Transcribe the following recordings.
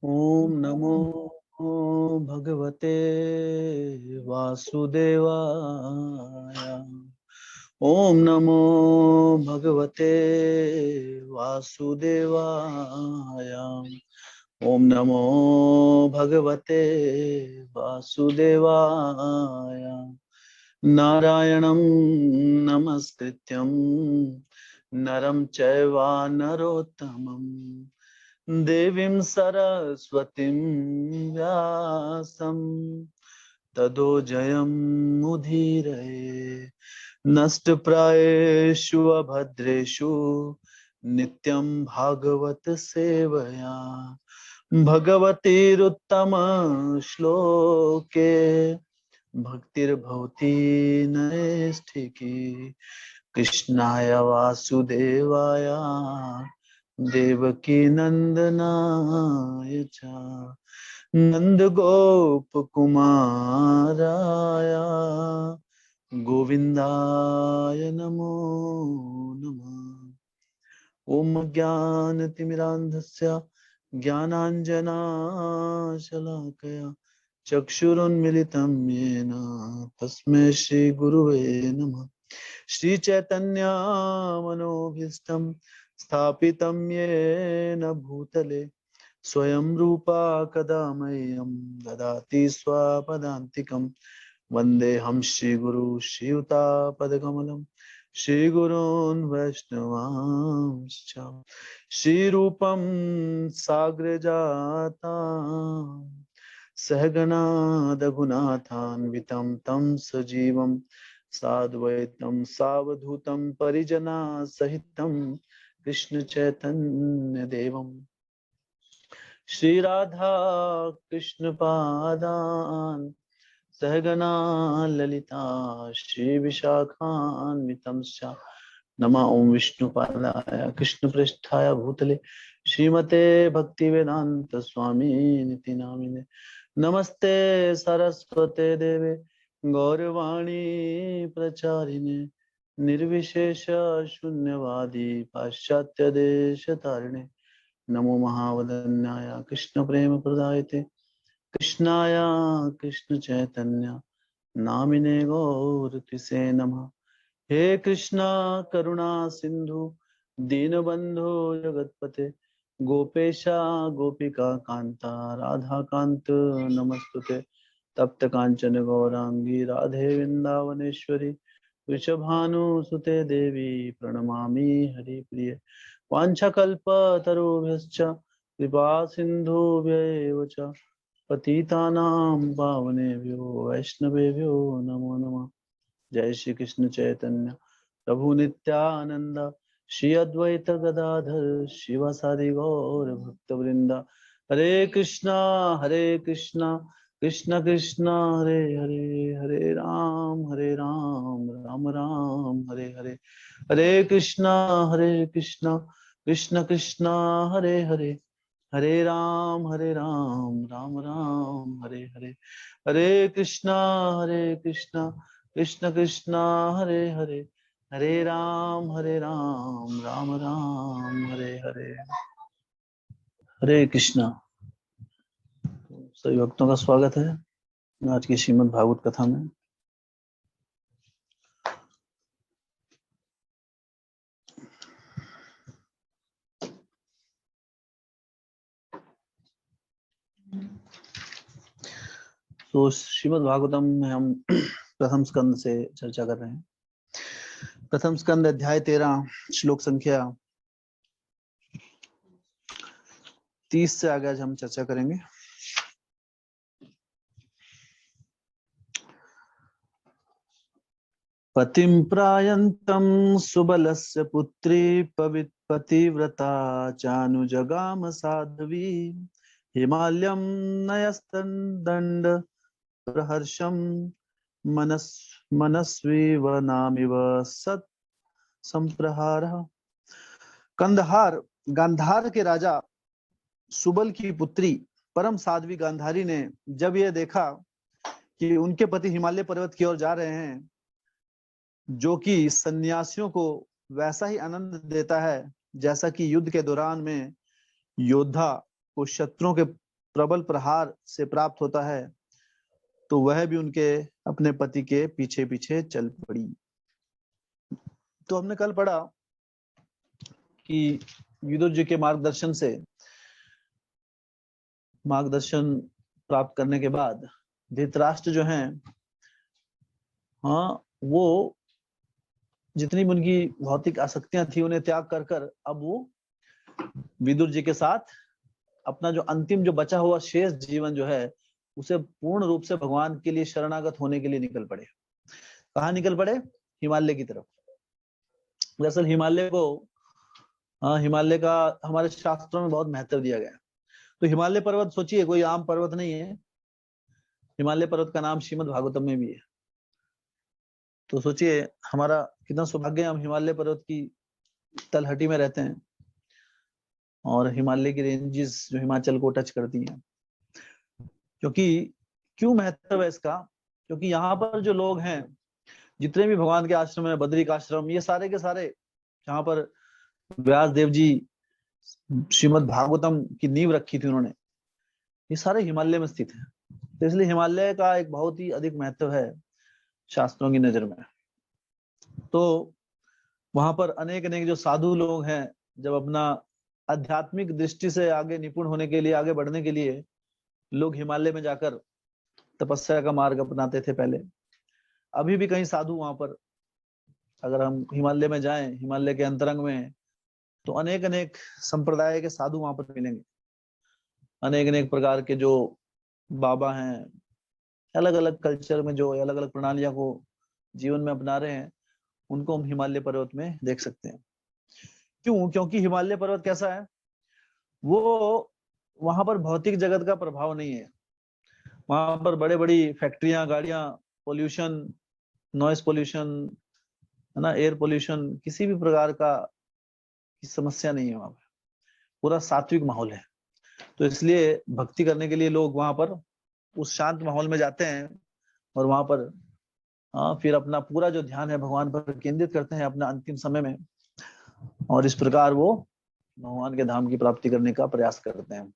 ओम नमो भगवते वासुदेवाय। ओम नमो भगवते वासुदेवाय। ओम नमो भगवते वासुदेवाय। नारायणं नमस्कृत्यं नरं चैव नरोत्तमं देवीं सरस्वतीं व्यासं ततो जयमुदीरये। नष्टप्रायेषु अभद्रेषु नित्यं भागवत सेवया भगवतीरुत्तम श्लोके भक्तिर्भवति नैष्ठिकी। कृष्णाय वासुदेवाय देवकी नंदनाय च नंद गोप कुमाराय गोविंदाय नमो नमः। ओम ज्ञानतिमिरान्धस्य ज्ञानाञ्जनाशलाकया चक्षुरुन्मिलितं येन तस्मै श्रीगुरुवे नमः। श्रीचैतन्यमनोभीष्टं स्थापितं येन भूतले स्वयं रूपा कदा मह्यं ददाति स्वपदान्तिकं। वन्देऽहं श्रीगुरु श्रीयुतापदकमलं श्रीगुरून् वैष्णवांश्च श्रीरूपं साग्रजातां सहगणा रघुनाथान्वितं तं सजीवं साद्वैतं सावधूतं परिजना सहितं कृष्ण चैतन्य देवं श्री राधा कृष्ण पादान् सहगणा ललिता श्री विशाखान्वितं च नमः। ओम विष्णुपादाय कृष्ण पृष्ठाय भूतले श्रीमते भक्तिवेदांत स्वामी निति नामिने नमस्ते सरस्वते देवे गौरवाणी प्रचारिणे निर्विशेष शून्यवादी पाश्चात्य देश तारिणे नमो महावदन्याय कृष्ण प्रेम प्रदायते कृष्णाय कृष्ण चैतन्य नामिने गौरतिसे नमः। हे कृष्णा करुणा सिंधु दीनबंधु जगतपते गोपेशा गोपिका कांता राधा कांत नमस्तुते। तप्त कांचन गौरांगी राधे वृंदावनेश्वरी वृषभानुसुते देवी प्रणमामि हरिप्रिये। वाञ्छकल्पतरुभ्यश्च कृपा सिन्धुभ्येव च पतितानां पावनेभ्यो वैष्णवेभ्यो नमो नमः। जय श्री कृष्ण चैतन्य प्रभु नित्यानंद श्री अद्वैत गदाधर शिवासादि गौर भक्त वृंदा। हरे कृष्णा कृष्ण कृष्ण हरे हरे हरे राम राम राम हरे हरे। हरे कृष्णा कृष्ण कृष्ण हरे हरे हरे राम राम राम हरे हरे। हरे कृष्णा कृष्ण कृष्ण कृष्ण हरे हरे हरे राम राम राम हरे हरे। हरे कृष्णा। सभी भक्तों का स्वागत है आज की श्रीमद् भागवत कथा में। तो श्रीमद् भागवतम में हम प्रथम स्कंद से चर्चा कर रहे हैं। प्रथम स्कंद अध्याय 13 श्लोक संख्या 30 से आगे आज हम चर्चा करेंगे। पतिं प्रायन्तं सुबलस्य पुत्री पतिव्रता चानुजगाम साध्वी हिमालयं नयस्तदण्ड प्रहर्षं मनस्वी वनामिव सत् संप्रहारः। कंदहार गांधार के राजा सुबल की पुत्री परम साध्वी गांधारी ने जब यह देखा कि उनके पति हिमालय पर्वत की ओर जा रहे हैं जो कि सन्यासियों को वैसा ही आनंद देता है जैसा कि युद्ध के दौरान में योद्धा को शत्रुओं के प्रबल प्रहार से प्राप्त होता है तो वह भी उनके अपने पति के पीछे पीछे चल पड़ी। तो हमने कल पढ़ा कि विदुर जी के मार्गदर्शन प्राप्त करने के बाद धृतराष्ट्र जो हैं, हाँ, वो जितनी भी उनकी भौतिक आसक्तियां थी उन्हें त्याग कर कर अब वो विदुर जी के साथ अपना जो अंतिम जो बचा हुआ शेष जीवन जो है उसे पूर्ण रूप से भगवान के लिए शरणागत होने के लिए निकल पड़े। कहाँ निकल पड़े? हिमालय की तरफ। दरअसल हिमालय को, हिमालय का हमारे शास्त्रों में बहुत महत्व दिया गया है। तो हिमालय पर्वत सोचिए कोई आम पर्वत नहीं है। हिमालय पर्वत का नाम श्रीमद् भागवतम में भी है। तो सोचिए हमारा कितना सौभाग्य है, हम हिमालय पर्वत की तलहटी में रहते हैं और हिमालय की रेंजेस जो हिमाचल को टच करती हैं। क्योंकि क्यों महत्व है इसका? क्योंकि यहाँ पर जो लोग हैं, जितने भी भगवान के आश्रम है, बद्रिक आश्रम, ये सारे के सारे जहाँ पर व्यास देव जी श्रीमद् भागवतम की नींव रखी थी उन्होंने, ये सारे हिमालय में स्थित हैं। तो इसलिए हिमालय का एक बहुत ही अधिक महत्व है शास्त्रों की नजर में। तो वहां पर अनेक अनेक जो साधु लोग हैं, जब अपना आध्यात्मिक दृष्टि से आगे निपुण होने के लिए, आगे बढ़ने के लिए लोग हिमालय में जाकर तपस्या का मार्ग अपनाते थे पहले। अभी भी कहीं साधु वहां पर, अगर हम हिमालय में जाएं, हिमालय के अंतरंग में, तो अनेक अनेक संप्रदाय के साधु वहां पर मिलेंगे। अनेक अनेक प्रकार के जो बाबा हैं, अलग अलग कल्चर में जो अलग अलग प्रणालियां को जीवन में अपना रहे हैं, उनको हम हिमालय पर्वत में देख सकते हैं। क्यों? क्योंकि हिमालय पर्वत कैसा है, वो वहां पर भौतिक जगत का प्रभाव नहीं है। वहां पर बड़े बड़ी फैक्ट्रियां, गाड़ियां, पोल्यूशन, नॉइस पोल्यूशन, है ना, एयर पोल्यूशन, किसी भी प्रकार का की समस्या नहीं है। वहां पर पूरा सात्विक माहौल है। तो इसलिए भक्ति करने के लिए लोग वहां पर उस शांत माहौल में जाते हैं और वहां पर फिर अपना पूरा जो ध्यान है भगवान पर केंद्रित करते हैं अपना अंतिम समय में, और इस प्रकार वो भगवान के धाम की प्राप्ति करने का प्रयास करते हैं।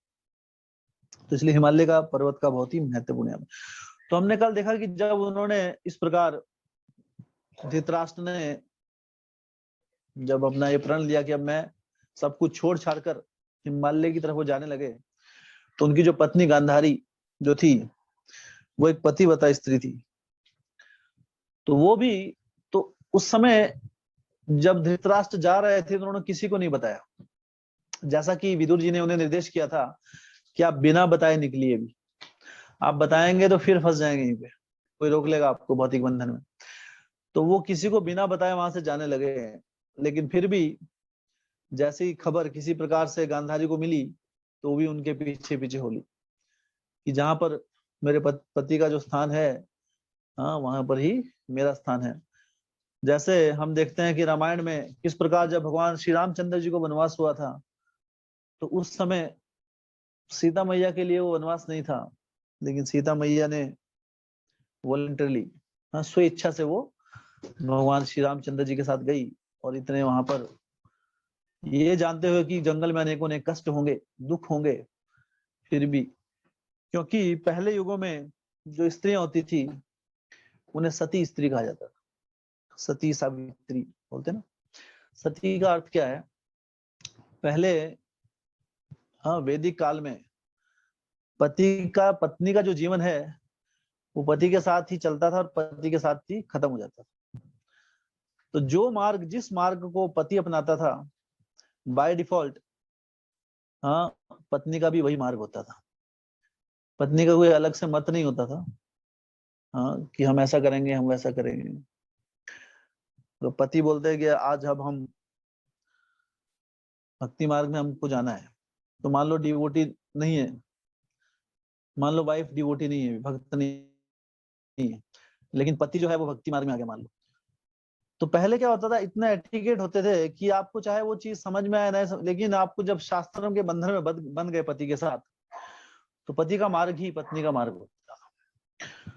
तो इसलिए हिमालय का पर्वत का बहुत ही महत्वपूर्ण है। तो हमने कल देखा कि जब उन्होंने इस प्रकार, धृतराष्ट्र ने जब अपना ये प्रण लिया कि अब मैं सब कुछ छोड़ छाड़ कर हिमालय की तरफ वो जाने लगे, तो उनकी जो पत्नी गांधारी जो थी, वो एक पतिव्रता स्त्री थी। तो वो भी, तो उस समय जब धृतराष्ट्र जा रहे थे तो उन्होंने किसी को नहीं बताया, जैसा कि विदुर जी ने उन्हें निर्देश किया था कि आप बिना बताए निकलिए। भी आप बताएंगे तो फिर फंस जाएंगे, यहीं पे कोई रोक लेगा आपको भौतिक बंधन में। तो वो किसी को बिना बताए वहां से जाने लगे। लेकिन फिर भी जैसे ही खबर किसी प्रकार से गांधारी को मिली, तो वो भी उनके पीछे पीछे हो ली कि जहां पर मेरे पति का जो स्थान है, हाँ, वहां पर ही मेरा स्थान है। जैसे हम देखते हैं कि रामायण में किस प्रकार जब भगवान श्री रामचंद्र जी को वनवास हुआ था, तो उस समय सीता मैया के लिए वो वनवास नहीं था, लेकिन सीता मैया ने वॉलंटरली, हाँ, स्व इच्छा से वो भगवान श्री रामचंद्र जी के साथ गई। और इतने वहां पर ये जानते हुए कि जंगल में अनेकों अनेक कष्ट होंगे, दुख होंगे, फिर भी, क्योंकि पहले युगों में जो स्त्रियां होती थी उन्हें सती स्त्री कहा जाता था। सती सावित्री बोलते ना। सती का अर्थ क्या है? पहले, हाँ, वैदिक काल में पत्नी का जो जीवन है वो पति के साथ ही चलता था और पति के साथ ही खत्म हो जाता था। तो जिस मार्ग को पति अपनाता था, बाय डिफॉल्ट, हाँ, पत्नी का भी वही मार्ग होता था। पत्नी का कोई अलग से मत नहीं होता था, हाँ, कि हम ऐसा करेंगे, हम वैसा करेंगे। तो पति बोलते हैं कि आज अब हम भक्ति मार्ग में हमको जाना है। तो मान लो डिवोटी नहीं है, मान लो वाइफ डिवोटी नहीं है, भक्त नहीं है, लेकिन पति जो है वो भक्ति मार्ग में आ गया मान लो। तो पहले क्या होता था, इतने एटिकेट होते थे कि आपको चाहे वो चीज समझ में आए ना, लेकिन आपको जब शास्त्रों के बंधन में बन गए पति के साथ, तो पति का मार्ग ही पत्नी का मार्ग होता था।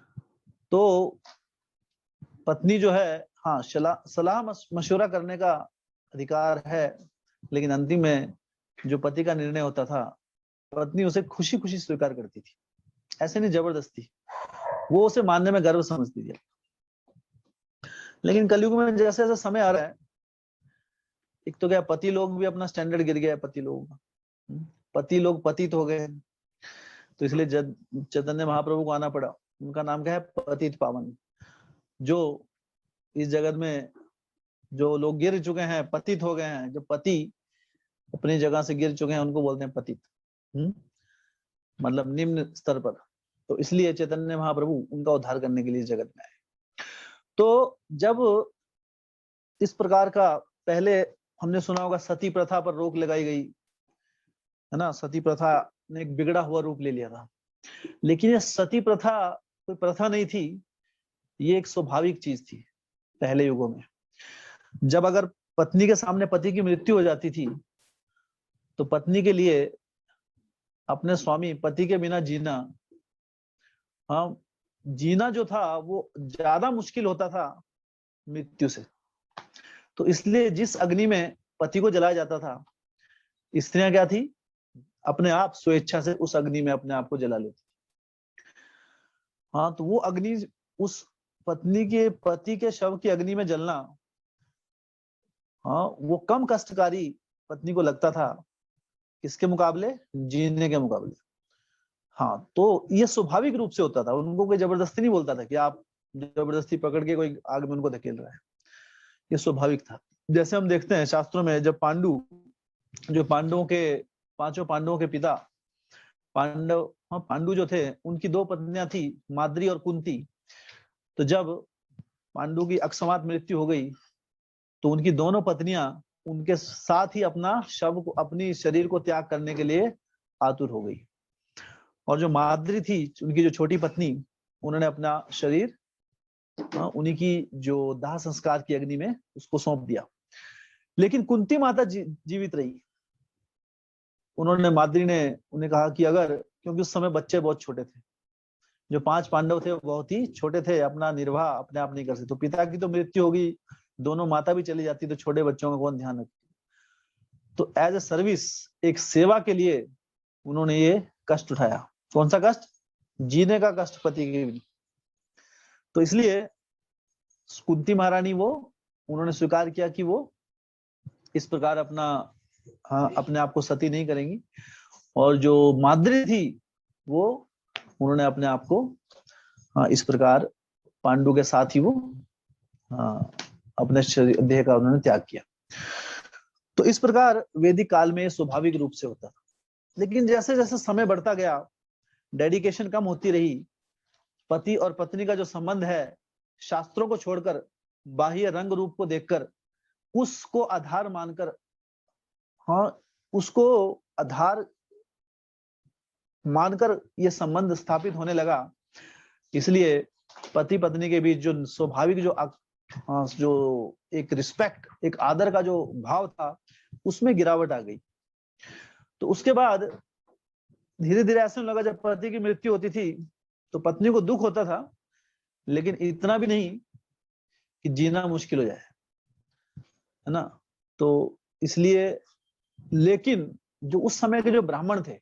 तो पत्नी जो है, हाँ, सलाह मशवरा करने का अधिकार है, लेकिन अंतिम में जो पति का निर्णय होता था पत्नी उसे खुशी खुशी स्वीकार करती थी, ऐसे नहीं जबरदस्ती, वो उसे मानने में गर्व समझती थी। लेकिन कलयुग में जैसे जैसे समय आ रहा है, एक तो क्या पति लोग भी अपना स्टैंडर्ड गिर गया है, पति लोगों का, पति लोग पतित हो गए, तो इसलिए चैतन्य महाप्रभु को आना पड़ा। उनका नाम क्या है? पतित पावन। जो इस जगत में जो लोग गिर चुके हैं, पतित हो गए हैं, जो पति अपनी जगह से गिर चुके हैं, उनको बोलते हैं पतित, मतलब निम्न स्तर पर। तो इसलिए चैतन्य महाप्रभु उनका उद्धार करने के लिए इस जगत में आए। तो जब इस प्रकार का, पहले हमने सुना होगा सती प्रथा पर रोक लगाई गई है ना, सती प्रथा ने एक बिगड़ा हुआ रूप ले लिया था। लेकिन ये सती प्रथा कोई प्रथा नहीं थी, ये एक स्वाभाविक चीज थी पहले युगों में। जब अगर पत्नी के सामने पति की मृत्यु हो जाती थी, तो पत्नी के लिए अपने स्वामी पति के बिना जीना, हाँ, जीना जो था वो ज्यादा मुश्किल होता था मृत्यु से। तो इसलिए जिस अग्नि में पति को जलाया जाता था, स्त्रियां क्या थी, अपने आप स्वेच्छा से उस अग्नि में अपने आप को जला लेती। हाँ, तो वो अग्नि, उस पत्नी के पति के शव की अग्नि में जलना, हाँ, वो कम कष्टकारी पत्नी को लगता था किसके मुकाबले? जीने के मुकाबले। हाँ, तो ये स्वाभाविक रूप से होता था, उनको कोई जबरदस्ती नहीं बोलता था कि आप जबरदस्ती पकड़ के कोई आग में उनको धकेल रहा है, ये स्वाभाविक था। जैसे हम देखते हैं शास्त्रों में, जब पांडवों के, पांचों पांडवों के पिता पांडु जो थे, उनकी दो पत्नियां थी, माद्री और कुंती। तो जब पांडु की अकस्मात मृत्यु हो गई, तो उनकी दोनों पत्नियां उनके साथ ही अपना शव को, अपनी शरीर को त्याग करने के लिए आतुर हो गई। और जो माद्री थी, उनकी जो छोटी पत्नी, उन्होंने अपना शरीर उन्हीं की जो दाह संस्कार की अग्नि में उसको सौंप दिया। लेकिन कुंती माता जीवित रही। उन्होंने, माद्री ने उन्हें कहा कि अगर, क्योंकि उस समय बच्चे बहुत छोटे थे, जो 5 पांडव थे वो बहुत ही छोटे थे, अपना निर्वाह अपने आप नहीं कर सकते। तो पिता की तो मृत्यु होगी, दोनों माता भी चली जाती, तो छोटे बच्चों का कौन ध्यान रखे? तो एज ए सर्विस, एक सेवा के लिए उन्होंने ये कष्ट उठाया। कौन सा कष्ट? जीने का कष्ट पति के भी। तो इसलिए कुंती महारानी उन्होंने स्वीकार किया कि वो इस प्रकार अपने आप को सती नहीं करेंगी। और जो माद्री थी, वो उन्होंने अपने आप को इस प्रकार पांडु के साथ ही अपने शरीर, देह का उन्होंने त्याग किया। तो इस प्रकार वैदिक काल में स्वाभाविक रूप से होता था। लेकिन जैसे जैसे समय बढ़ता गया, डेडिकेशन कम होती रही, पति और पत्नी का जो संबंध है, शास्त्रों को छोड़कर, बाह्य रंग रूप को देखकर, उसको आधार मानकर, हाँ, उसको आधार मानकर ये संबंध स्थापित होने लगा। इसलिए पति पत्नी के बीच जो स्वाभाविक जो एक रिस्पेक्ट, एक आदर का जो भाव था, उसमें गिरावट आ गई। तो उसके बाद धीरे धीरे ऐसा लगा, जब पति की मृत्यु होती थी तो पत्नी को दुख होता था, लेकिन इतना भी नहीं कि जीना मुश्किल हो जाए, है ना। तो इसलिए, लेकिन जो उस समय के जो ब्राह्मण थे,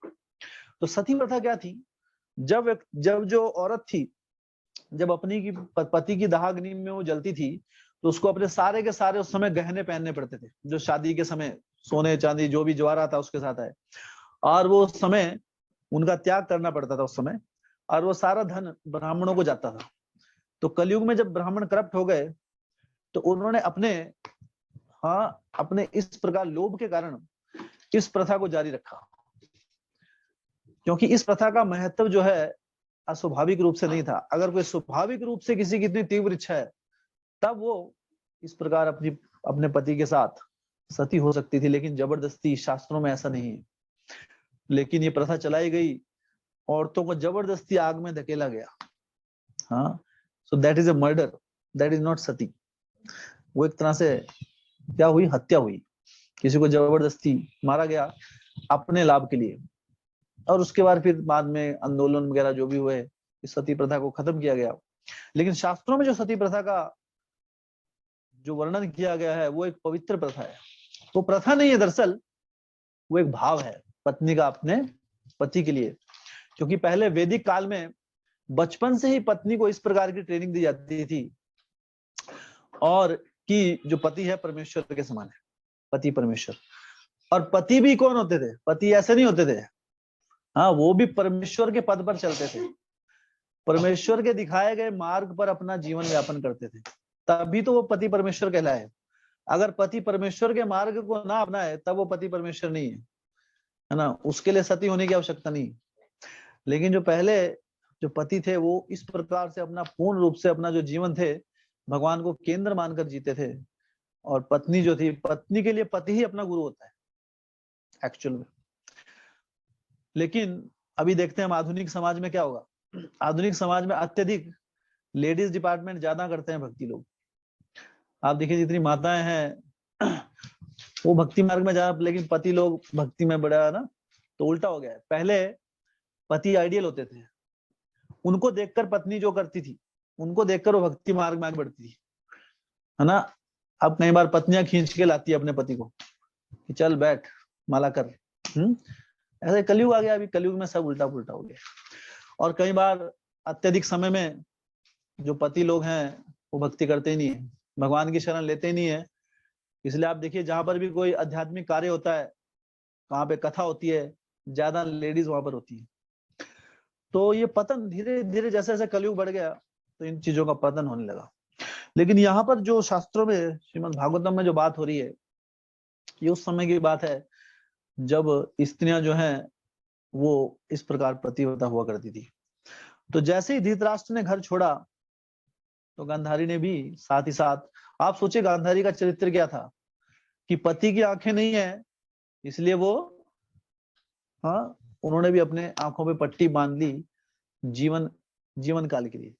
तो सती प्रथा क्या थी? जब जो औरत थी, जब पति की दाहाग्नि में वो जलती थी, तो उसको अपने सारे के सारे उस समय गहने पहनने पड़ते थे, जो शादी के समय सोने चांदी जो भी ज्वारा था उसके साथ है। और वो उस समय उनका त्याग करना पड़ता था उस समय, और वो सारा धन ब्राह्मणों को जाता था। तो कलयुग में जब ब्राह्मण करप्ट हो गए, तो उन्होंने अपने इस प्रकार लोभ के कारण इस प्रथा को जारी रखा, क्योंकि इस प्रथा का महत्व जो है अस्वाभाविक रूप से नहीं था। अगर कोई स्वाभाविक रूप से किसी की इतनी तीव्र इच्छा है, तब वो इस प्रकार अपने पति के साथ सती हो सकती थी, लेकिन जबरदस्ती शास्त्रों में ऐसा नहीं है। लेकिन ये प्रथा चलाई गई, औरतों को जबरदस्ती आग में धकेला गया। हाँ, so that is a murder, that is not sati. वो एक तरह से क्या हुई? हत्या हुई, किसी को जबरदस्ती मारा गया अपने लाभ के लिए। और उसके बाद फिर बाद में आंदोलन वगैरह जो भी हुए, इस सती प्रथा को खत्म किया गया। लेकिन शास्त्रों में जो सती प्रथा का जो वर्णन किया गया है, वो एक पवित्र प्रथा है। वो प्रथा नहीं है दरअसल, वो एक भाव है पत्नी का अपने पति के लिए, क्योंकि पहले वैदिक काल में बचपन से ही पत्नी को इस प्रकार की ट्रेनिंग दी जाती थी और कि जो पति है परमेश्वर के समान है, पति परमेश्वर। और पति भी कौन होते थे? पति ऐसे नहीं होते थे, हाँ, वो भी परमेश्वर के पद पर चलते थे, परमेश्वर के दिखाए गए मार्ग पर अपना जीवन यापन करते थे, तभी तो वो पति परमेश्वर कहलाए। अगर पति परमेश्वर के मार्ग को ना अपनाए तब वो पति परमेश्वर नहीं है ना, उसके लिए सती होने की आवश्यकता नहीं। लेकिन जो पहले जो पति थे वो इस प्रकार से अपना पूर्ण रूप से अपना जो जीवन थे भगवान को केंद्र मानकर जीते थे, और पत्नी जो थी, पत्नी के लिए पति ही अपना गुरु होता है एक्चुअल में। लेकिन अभी देखते हैं हम आधुनिक समाज में क्या होगा। आधुनिक समाज में अत्यधिक लेडीज डिपार्टमेंट ज्यादा करते हैं भक्ति लोग। आप देखिए जितनी माताएं हैं वो भक्ति मार्ग में जा, लेकिन पति लोग भक्ति में बड़ा ना, तो उल्टा हो गया है। पहले पति आइडियल होते थे, उनको देखकर पत्नी जो करती थी उनको देखकर वो भक्ति मार्ग में आगे बढ़ती थी, है ना। अब कई बार पत्नियां खींच के लाती है अपने पति को कि चल बैठ माला कर। ऐसे कलयुग आ गया, अभी कलयुग में सब उल्टा पुल्टा हो गया। और कई बार अत्यधिक समय में जो पति लोग हैं वो भक्ति करते ही नहीं है, भगवान की शरण लेते ही नहीं है। इसलिए आप देखिए जहां पर भी कोई आध्यात्मिक कार्य होता है, कहाँ पे कथा होती है, ज्यादा लेडीज वहां पर होती है। तो ये पतन धीरे धीरे जैसे जैसे कलयुग बढ़ गया तो इन चीजों का पतन होने लगा। लेकिन यहाँ पर जो शास्त्रों में श्रीमद् भागवतम में जो बात हो रही है ये उस समय की बात है जब स्त्रियां जो हैं वो इस प्रकार पतिव्रता हुआ करती थी। तो जैसे ही धृतराष्ट्र ने घर छोड़ा तो गांधारी ने भी साथ ही साथ, आप सोचिए गांधारी का चरित्र क्या था कि पति की आंखें नहीं है इसलिए वो, हाँ, उन्होंने भी अपने आंखों पे पट्टी बांध ली जीवन काल के लिए।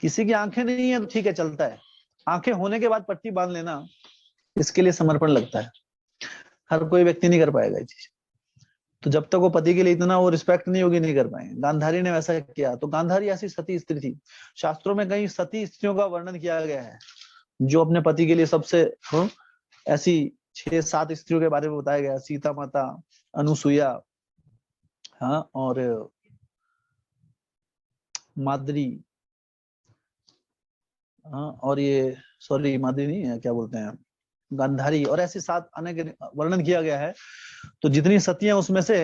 किसी की आंखें नहीं है तो ठीक है चलता है, आंखें होने के बाद पट्टी बांध लेना इसके लिए समर्पण लगता है, हर कोई व्यक्ति नहीं कर पाएगा ये चीज। तो जब तक वो पति के लिए इतना वो रिस्पेक्ट नहीं होगी नहीं कर पाएंगे। गांधारी ने वैसा किया, तो गांधारी ऐसी सती स्त्री थी। शास्त्रों में कई सती स्त्रियों का वर्णन किया गया है जो अपने पति के लिए सबसे ऐसी 6-7 स्त्रियों के बारे में बताया गया, सीता माता, अनुसुईया, हाँ, और माद्री, हाँ, और ये सॉरी माद्री नहीं है, क्या बोलते हैं, गांधारी, और ऐसे 7 अनेक वर्णन किया गया है। तो जितनी सतियां उसमें से,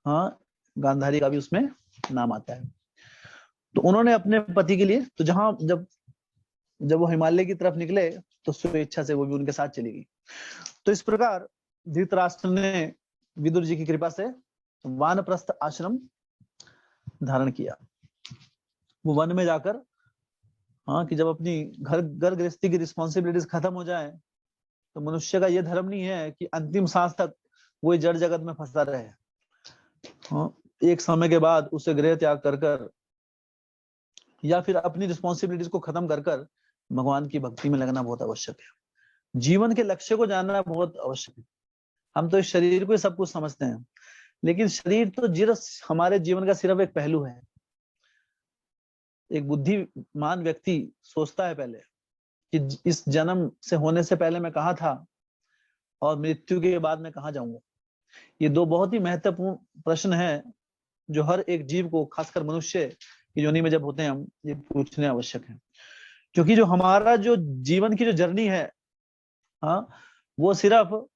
हाँ, गांधारी का भी उसमें नाम आता है। तो उन्होंने अपने पति के लिए, तो जब वो हिमालय की तरफ निकले तो स्वेच्छा से वो भी उनके साथ चली गई। तो इस प्रकार धृतराष्ट्र ने विदुर जी की कृपा से वानप्रस्थ आश्रम धारण किया। वो वन में जाकर, हाँ, कि जब अपनी घर गृहस्थी की रिस्पॉन्सिबिलिटीज खत्म हो जाए तो मनुष्य का ये धर्म नहीं है कि अंतिम सांस तक वो जड़ जगत में फंसा रहे। हाँ, एक समय के बाद उसे गृह त्याग कर या फिर अपनी रिस्पॉन्सिबिलिटीज को खत्म कर भगवान की भक्ति में लगना बहुत आवश्यक है। जीवन के लक्ष्य को जानना बहुत आवश्यक है। हम तो इस शरीर को ही सब कुछ समझते हैं, लेकिन शरीर तो हमारे जीवन का सिर्फ एक पहलू है। एक बुद्धिमान व्यक्ति सोचता है पहले कि इस जन्म से होने से पहले मैं कहाँ था और मृत्यु के बाद मैं कहाँ जाऊंगा। ये 2 बहुत ही महत्वपूर्ण प्रश्न हैं जो हर एक जीव को, खासकर मनुष्य की योनि में जब होते हैं हम, ये पूछने आवश्यक है। क्योंकि जो हमारा जो जीवन की जो जर्नी है, हाँ, वो सिर्फ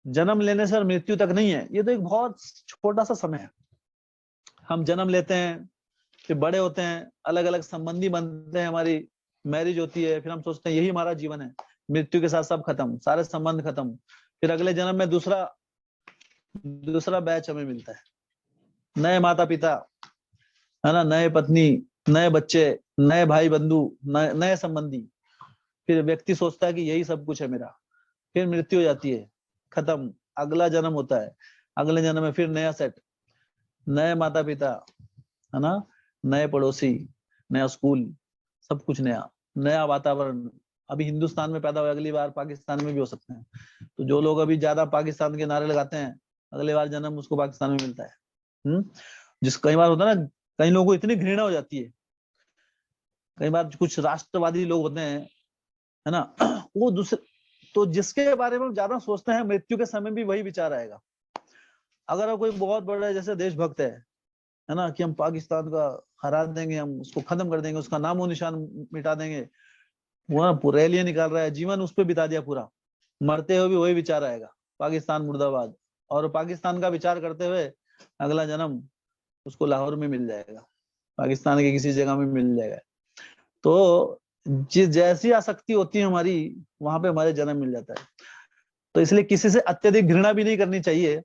जन्म लेने से और मृत्यु तक नहीं है। ये तो एक बहुत छोटा सा समय है। हम जन्म लेते हैं, फिर बड़े होते हैं, अलग अलग संबंधी बनते हैं, हमारी मैरिज होती है, फिर हम सोचते हैं यही हमारा जीवन है, मृत्यु के साथ सब खत्म, सारे संबंध खत्म। फिर अगले जन्म में दूसरा बैच हमें मिलता है, नए माता पिता, है ना, नए पत्नी, नए बच्चे, नए भाई बंधु, नए संबंधी। फिर व्यक्ति सोचता है कि यही सब कुछ है मेरा। फिर मृत्यु हो जाती है, खत्म, अगला जन्म होता है, अगले जन्म में फिर नया सेट, नए माता पिता, है ना, नए पड़ोसी, नया स्कूल, सब कुछ नया, नया वातावरण। अभी हिंदुस्तान में पैदा हुए, अगली बार पाकिस्तान में भी हो सकते हैं। तो जो लोग अभी ज्यादा पाकिस्तान के नारे लगाते हैं, अगली बार जन्म उसको पाकिस्तान में मिलता है। जिस कई बार होता है ना, कई लोगों को इतनी घृणा हो जाती है, कई बार कुछ राष्ट्रवादी लोग होते हैं, है ना, वो दूसरे, तो जिसके बारे में हम ज्यादा सोचते हैं मृत्यु के समय भी वही विचार आएगा। अगर कोई बहुत बड़ा जैसे देशभक्त है ना, कि हम पाकिस्तान का हरा देंगे, हम उसको खत्म कर देंगे, उसका नामो निशान मिटा देंगे, वो रैलियां निकाल रहा है, जीवन उस पर बिता दिया पूरा, मरते हुए भी वही विचार आएगा, पाकिस्तान मुर्दाबाद, और पाकिस्तान का विचार करते हुए अगला जन्म उसको लाहौर में मिल जाएगा, पाकिस्तान के किसी जगह में मिल जाएगा। तो जिस जैसी आसक्ति होती है हमारी, वहां पे हमारे जन्म मिल जाता है। तो इसलिए किसी से अत्यधिक घृणा भी नहीं करनी चाहिए,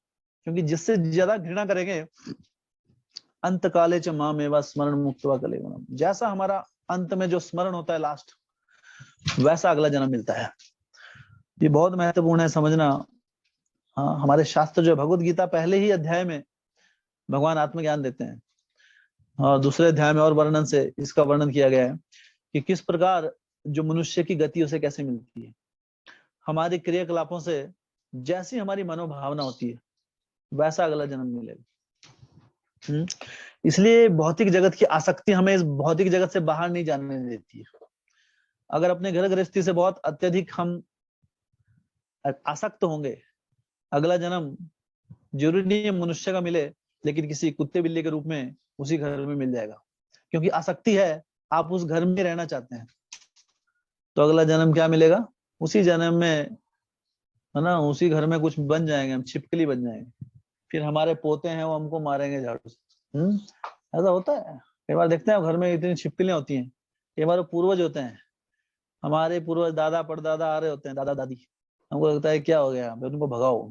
क्योंकि जिससे ज्यादा घृणा करेंगे, अंत काले च माम एवा स्मरण मुक्त्वा कलेवरम, जैसा हमारा अंत में जो स्मरण होता है लास्ट, वैसा अगला जन्म मिलता है। ये बहुत महत्वपूर्ण है समझना। हाँ, हमारे शास्त्र जो भगवत गीता पहले ही अध्याय में भगवान आत्मज्ञान देते हैं, और दूसरे अध्याय में और वर्णन से इसका वर्णन किया गया है कि किस प्रकार जो मनुष्य की गति उसे कैसे मिलती है। हमारे क्रियाकलापों से जैसी हमारी मनोभावना होती है, वैसा अगला जन्म मिलेगा। इसलिए भौतिक जगत की आसक्ति हमें इस भौतिक जगत से बाहर नहीं जाने देती है। अगर अपने घर गृहस्थी से बहुत अत्यधिक हम आसक्त होंगे, अगला जन्म जरूरी नहीं है मनुष्य का मिले, लेकिन किसी कुत्ते बिल्ली के रूप में उसी घर में मिल जाएगा, क्योंकि आसक्ति है, आप उस घर में रहना चाहते हैं। तो अगला जन्म क्या मिलेगा, उसी जन्म में, है ना, उसी घर में कुछ बन जाएंगे, हम छिपकली बन जाएंगे, फिर हमारे पोते हैं वो हमको मारेंगे झाड़ू से। ऐसा होता है, कई बार देखते हैं घर में इतनी छिपकलियां होती हैं, कई बार पूर्वज होते हैं, हमारे पूर्वज दादा परदादा आ रहे होते हैं, दादा दादी, हमको लगता है क्या हो गया, फिर उनको भगाओ,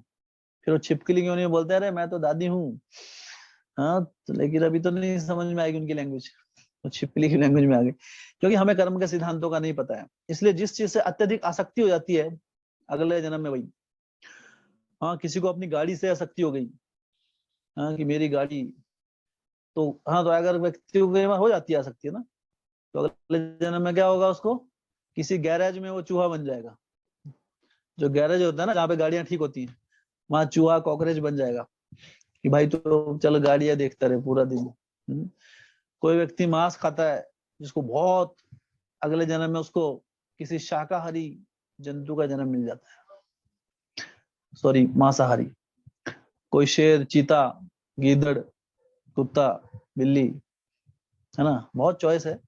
फिर वो छिपकली क्यों नहीं बोलते, अरे मैं तो दादी हूँ। हाँ, तो लेकिन अभी तो नहीं समझ में आएगी उनकी लैंग्वेज, तो छिपकली की लैंग्वेज में आ गई, क्योंकि हमें कर्म के सिद्धांतों का नहीं पता है। इसलिए जिस चीज से अत्यधिक आसक्ति हो जाती है, अगले जन्म में वही। हाँ, किसी को अपनी गाड़ी से आसक्ति हो गई, हाँ कि मेरी गाड़ी, तो हाँ, तो अगर व्यक्ति को कई बार हो जाती है आसक्ति, है ना, तो अगले जन्म में क्या होगा, उसको किसी गैरेज में वो चूहा बन जाएगा। जो गैरेज होता है ना, जहाँ पे गाड़ियां ठीक होती हैं, वहां चूहा कॉकरोच बन जाएगा, कि भाई तो चल गाड़ियां देखता रहे पूरा दिन। कोई व्यक्ति मांस खाता है, जिसको बहुत, अगले जन्म में उसको किसी शाकाहारी जंतु का जन्म मिल जाता है, सॉरी मांसाहारी। कोई शेर, चीता, गीदड़, कुत्ता, बिल्ली, है ना, बहुत चॉइस है,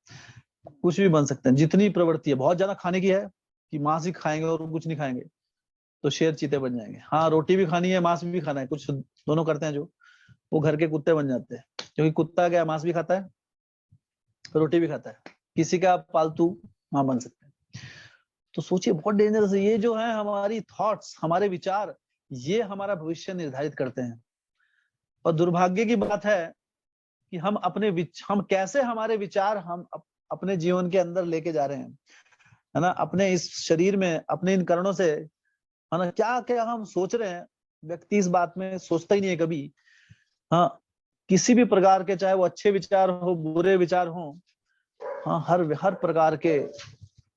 कुछ भी बन सकते हैं। जितनी प्रवृत्ति है, बहुत ज्यादा खाने की है कि मांस ही खाएंगे और कुछ नहीं खाएंगे, तो शेर चीते बन जाएंगे। हाँ, रोटी भी खानी है, मांस भी खाना है, कुछ दोनों करते हैं जो, वो घर के कुत्ते बन जाते हैं, क्योंकि कुत्ता क्या, मांस भी खाता है, रोटी भी खाता है, किसी का पालतू मां बन सकते हैं। तो सोचिए, बहुत डेंजरस है ये जो है, हमारी थॉट्स, हमारे विचार, ये हमारा भविष्य निर्धारित करते हैं। और दुर्भाग्य की बात है कि हम हम कैसे हमारे विचार हम अपने जीवन के अंदर लेके जा रहे हैं, है ना, अपने इस शरीर में, अपने इन कर्णों से, है ना, क्या क्या हम सोच रहे हैं, व्यक्ति इस बात में सोचता ही नहीं है कभी। हाँ, किसी भी प्रकार के, चाहे वो अच्छे विचार हो, बुरे विचार हो, हाँ, हर प्रकार के,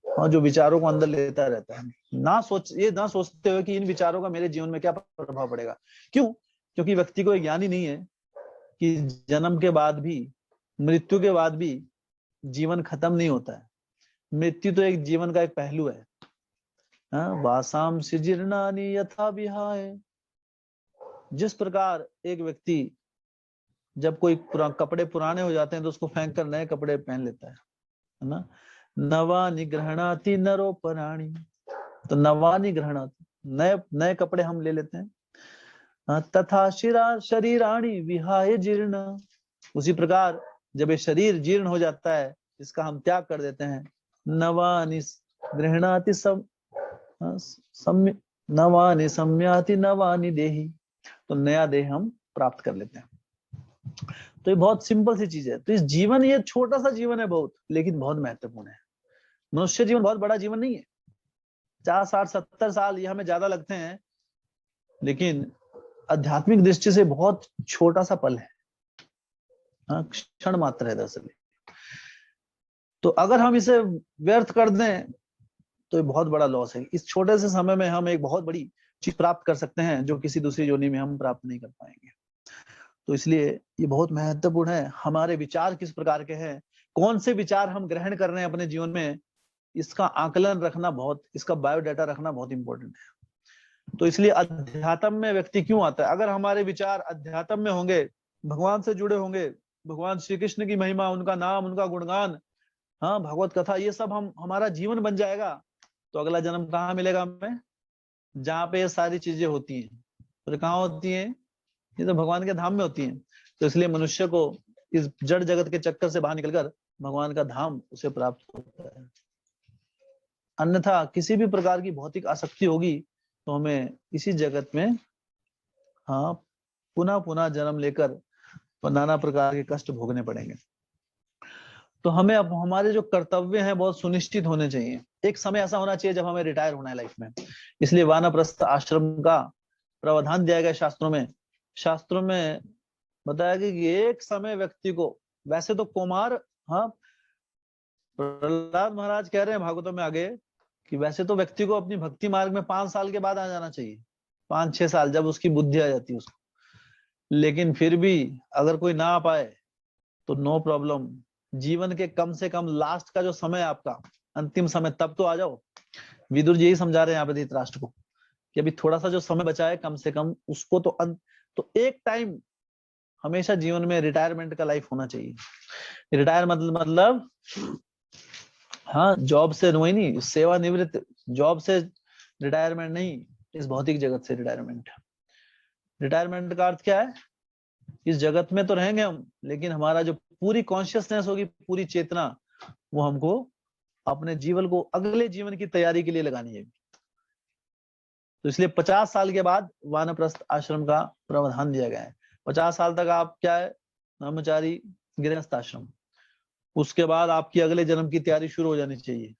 हाँ, जो विचारों को अंदर लेता रहता है, ना सोचते हुए कि इन विचारों का मेरे जीवन में क्या प्रभाव पड़ेगा। क्यों? क्योंकि व्यक्ति को ज्ञान ही नहीं है कि जन्म के बाद भी, मृत्यु के बाद भी जीवन खत्म नहीं होता है। मृत्यु तो एक जीवन का एक पहलू है। वासाम जीर्णानि यथा विहाय, जिस प्रकार एक व्यक्ति जब कोई कपड़े पुराने हो जाते हैं तो उसको फेंक कर नए कपड़े पहन लेता है ना, नवानि ग्रहणाति नरो पराणी, तो नवानि ग्रहणाति, नए नए कपड़े हम ले लेते हैं। तथा शरीराणी विहाय जीर्ण, उसी प्रकार जब ये शरीर जीर्ण हो जाता है, इसका हम त्याग कर देते हैं, नवानि गृहणाति नवानि सम्याति नवानि देहि, तो नया देह हम प्राप्त कर लेते हैं। तो ये बहुत सिंपल सी चीज है। तो इस जीवन, ये छोटा सा जीवन है बहुत, लेकिन बहुत महत्वपूर्ण है। मनुष्य जीवन बहुत बड़ा जीवन नहीं है, 50, 60, 70 साल ये हमें ज्यादा लगते हैं, लेकिन आध्यात्मिक दृष्टि से बहुत छोटा सा पल है, क्षण मात्र है दरअसल। तो अगर हम इसे व्यर्थ कर दें तो ये बहुत बड़ा लॉस है। इस छोटे से समय में हम एक बहुत बड़ी चीज प्राप्त कर सकते हैं, जो किसी दूसरी योनि में हम प्राप्त नहीं कर पाएंगे। तो इसलिए ये बहुत महत्वपूर्ण है, हमारे विचार किस प्रकार के हैं, कौन से विचार हम ग्रहण कर रहे हैं अपने जीवन में, इसका आकलन रखना बहुत, इसका बायोडाटा रखना बहुत इंपॉर्टेंट है। तो इसलिए अध्यात्म में व्यक्ति क्यों आता है? अगर हमारे विचार अध्यात्म में होंगे, भगवान से जुड़े होंगे, भगवान श्री कृष्ण की महिमा, उनका नाम, उनका गुणगान, हाँ भगवत कथा, ये सब हमारा जीवन बन जाएगा, तो अगला जन्म कहाँ मिलेगा हमें? जहाँ पे ये सारी चीजें होती हैं। तो कहाँ होती हैं? ये तो भगवान के धाम में होती हैं। तो इसलिए मनुष्य को इस जड़ जगत के चक्कर से बाहर निकलकर भगवान का धाम उसे प्राप्त होता है। अन्यथा किसी भी प्रकार की भौतिक आसक्ति होगी तो हमें इसी जगत में हाँ पुनः पुनः जन्म लेकर नाना प्रकार के कष्ट भोगने पड़ेंगे। तो हमें अब हमारे जो कर्तव्य हैं बहुत सुनिश्चित होने चाहिए। एक समय ऐसा होना चाहिए जब हमें रिटायर होना है लाइफ में। इसलिए वानप्रस्थ आश्रम का प्रावधान दिया गया शास्त्रों में। शास्त्रों में बताया गया कि एक समय व्यक्ति को, वैसे तो कुमार, हाँ प्रहलाद महाराज कह रहे हैं भागवतों में आगे कि वैसे तो व्यक्ति को अपनी भक्ति मार्ग में 5 साल के बाद आ जाना चाहिए, 5-6 साल, जब उसकी बुद्धि आ जाती है उसको। लेकिन फिर भी अगर कोई ना आ पाए तो नो प्रॉब्लम, जीवन के कम से कम लास्ट का जो समय है आपका, अंतिम समय, तब तो आ जाओ। विदुर जी यही समझा रहे हैं यहाँ पे धृतराष्ट्र को कि अभी थोड़ा सा जो समय बचा है कम से कम उसको तो एक टाइम हमेशा जीवन में रिटायरमेंट का लाइफ होना चाहिए। रिटायर मतलब हाँ जॉब से वही नहीं, सेवानिवृत्त, जॉब से रिटायरमेंट नहीं, इस भौतिक जगत से रिटायरमेंट। रिटायरमेंट का अर्थ क्या है? इस जगत में तो रहेंगे हम, लेकिन हमारा जो पूरी कॉन्शियसनेस होगी, पूरी चेतना, वो हमको अपने जीवन को अगले जीवन की तैयारी के लिए लगानी है। तो इसलिए 50 साल के बाद वानप्रस्थ आश्रम का प्रावधान दिया गया है। 50 साल तक आप क्या है, ब्रह्मचारी गृहस्थ आश्रम, उसके बाद आपकी अगले जन्म की तैयारी शुरू हो जानी चाहिए।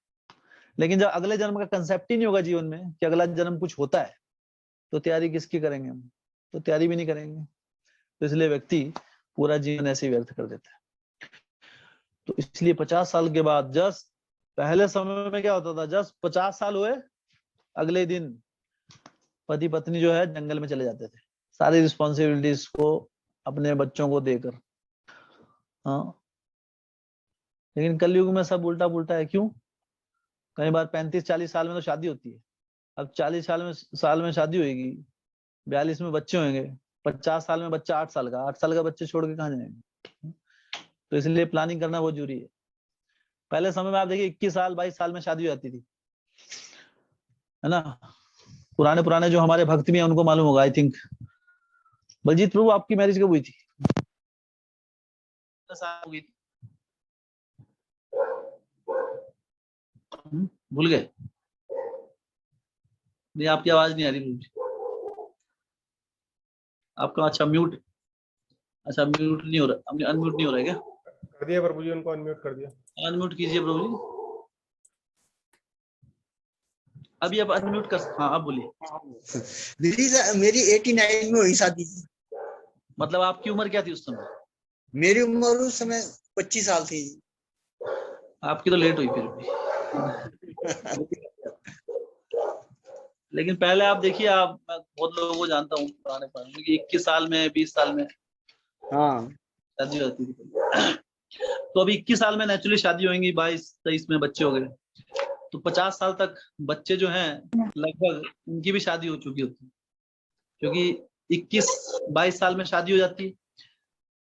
लेकिन जब अगले जन्म का कंसेप्ट ही नहीं होगा जीवन में कि अगला जन्म कुछ होता है, तो तैयारी किसकी करेंगे हम? तो तैयारी भी नहीं करेंगे। तो इसलिए व्यक्ति पूरा जीवन ऐसे ही व्यर्थ कर देता है। तो इसलिए 50 साल के बाद, जस्ट पहले समय में क्या होता था, जस्ट 50 साल हुए अगले दिन पति पत्नी जो है जंगल में चले जाते थे, सारी रिस्पॉन्सिबिलिटीज को अपने बच्चों को देकर। हाँ लेकिन कलयुग में सब उल्टा पुल्टा है। क्यों? कई बार 35-40 साल में तो शादी होती है। अब 40 साल में शादी होगी, 42 में बच्चे होंगे, 50 साल में बच्चा 8 साल का, 8 साल का बच्चे छोड़ के कहाँ जाएंगे? तो इसलिए प्लानिंग करना बहुत जरूरी है। पहले समय में आप देखिए 21 साल 22 साल में शादी हो जाती थी, है ना। पुराने पुराने जो हमारे भक्त भी हैं उनको मालूम होगा, आई थिंक। बलजीत प्रभु आपकी मैरिज कब हुई थी? भूल गए? नहीं आपकी आवाज नहीं आ रही मुझे आपका। अच्छा म्यूट, अच्छा म्यूट नहीं हो रहा, अनम्यूट नहीं हो रहा है क्या? कर दिया प्रभु जी, उनको अनम्यूट कर दिया। अनम्यूट कीजिए प्रभु जी। अभी आप अनम्यूट कर, हाँ आप बोलिए। मेरी 89 में हुई शादी। मतलब आपकी उम्र क्या थी उस समय? मेरी उम्र उस समय 25 साल थी। आपकी तो लेट हुई फिर भी। लेकिन पहले आप देखिए, आप, मैं बहुत लोगों को जानता हूँ पुराने पुराने, 21 साल में 20 साल में हाँ शादी होती थी। तो अभी 21 साल में नेचुरली शादी होंगी, 22-23 में बच्चे हो गए, तो 50 साल तक बच्चे जो हैं लगभग उनकी भी शादी हो चुकी होती है। क्योंकि 21-22 साल में शादी हो जाती है।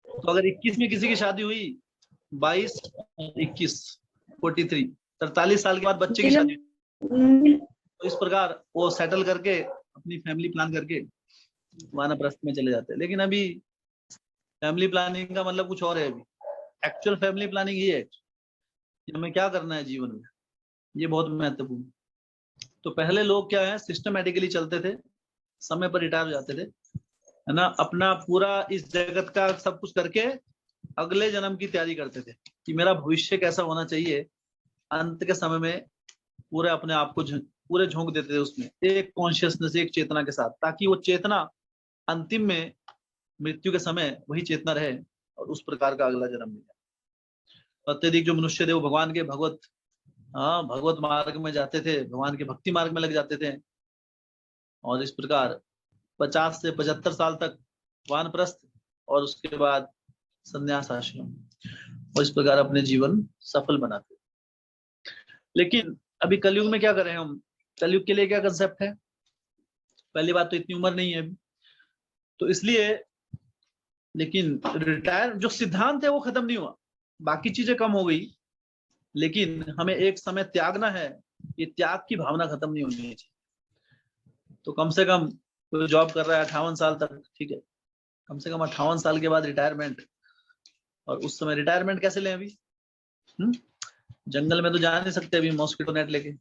तो अगर 21 में किसी की शादी हुई, 22 और 21 43 43 साल के बाद बच्चे की शादी, तो इस प्रकार वो सेटल करके अपनी फैमिली प्लान करके वानप्रस्थ में चले जाते हैं। लेकिन अभी फैमिली प्लानिंग का मतलब कुछ और है। अभी एक्चुअल फैमिली प्लानिंग ये है कि हमें क्या करना है जीवन में, ये बहुत महत्वपूर्ण। तो पहले लोग क्या है, सिस्टमेटिकली चलते थे, समय पर रिटायर हो जाते थे, है ना, अपना पूरा इस जगत का सब कुछ करके अगले जन्म की तैयारी करते थे कि मेरा भविष्य कैसा होना चाहिए। अंत के समय में पूरे अपने आप को पूरे झोंक देते थे उसमें, एक कॉन्शियसनेस, एक चेतना के साथ, ताकि वो चेतना अंतिम में मृत्यु के समय वही चेतना रहे और उस प्रकार का अगला जन्म मिले। अत्यधिक जो मनुष्य थे वो भगवान के भगवत मार्ग में जाते थे, भगवान के भक्ति मार्ग में लग जाते थे, और इस प्रकार 50 से 75 साल तक वानप्रस्थ और उसके बाद संन्यास आश्रम, और इस प्रकार अपने जीवन सफल बनाते। लेकिन अभी कलयुग में क्या करें हम? कलयुग के लिए क्या कंसेप्ट है? पहली बात तो इतनी उम्र नहीं है अभी, तो इसलिए, लेकिन रिटायर जो सिद्धांत है वो खत्म नहीं हुआ, बाकी चीजें कम हो गई, लेकिन हमें एक समय त्यागना है, ये त्याग की भावना खत्म नहीं होनी चाहिए। तो कम से कम कोई जॉब कर रहा है 58 साल तक, ठीक है, कम से कम 58 साल के बाद रिटायरमेंट, और उस समय रिटायरमेंट कैसे लें अभी? जंगल में तो जा नहीं सकते अभी मॉस्किटो नेट लेके,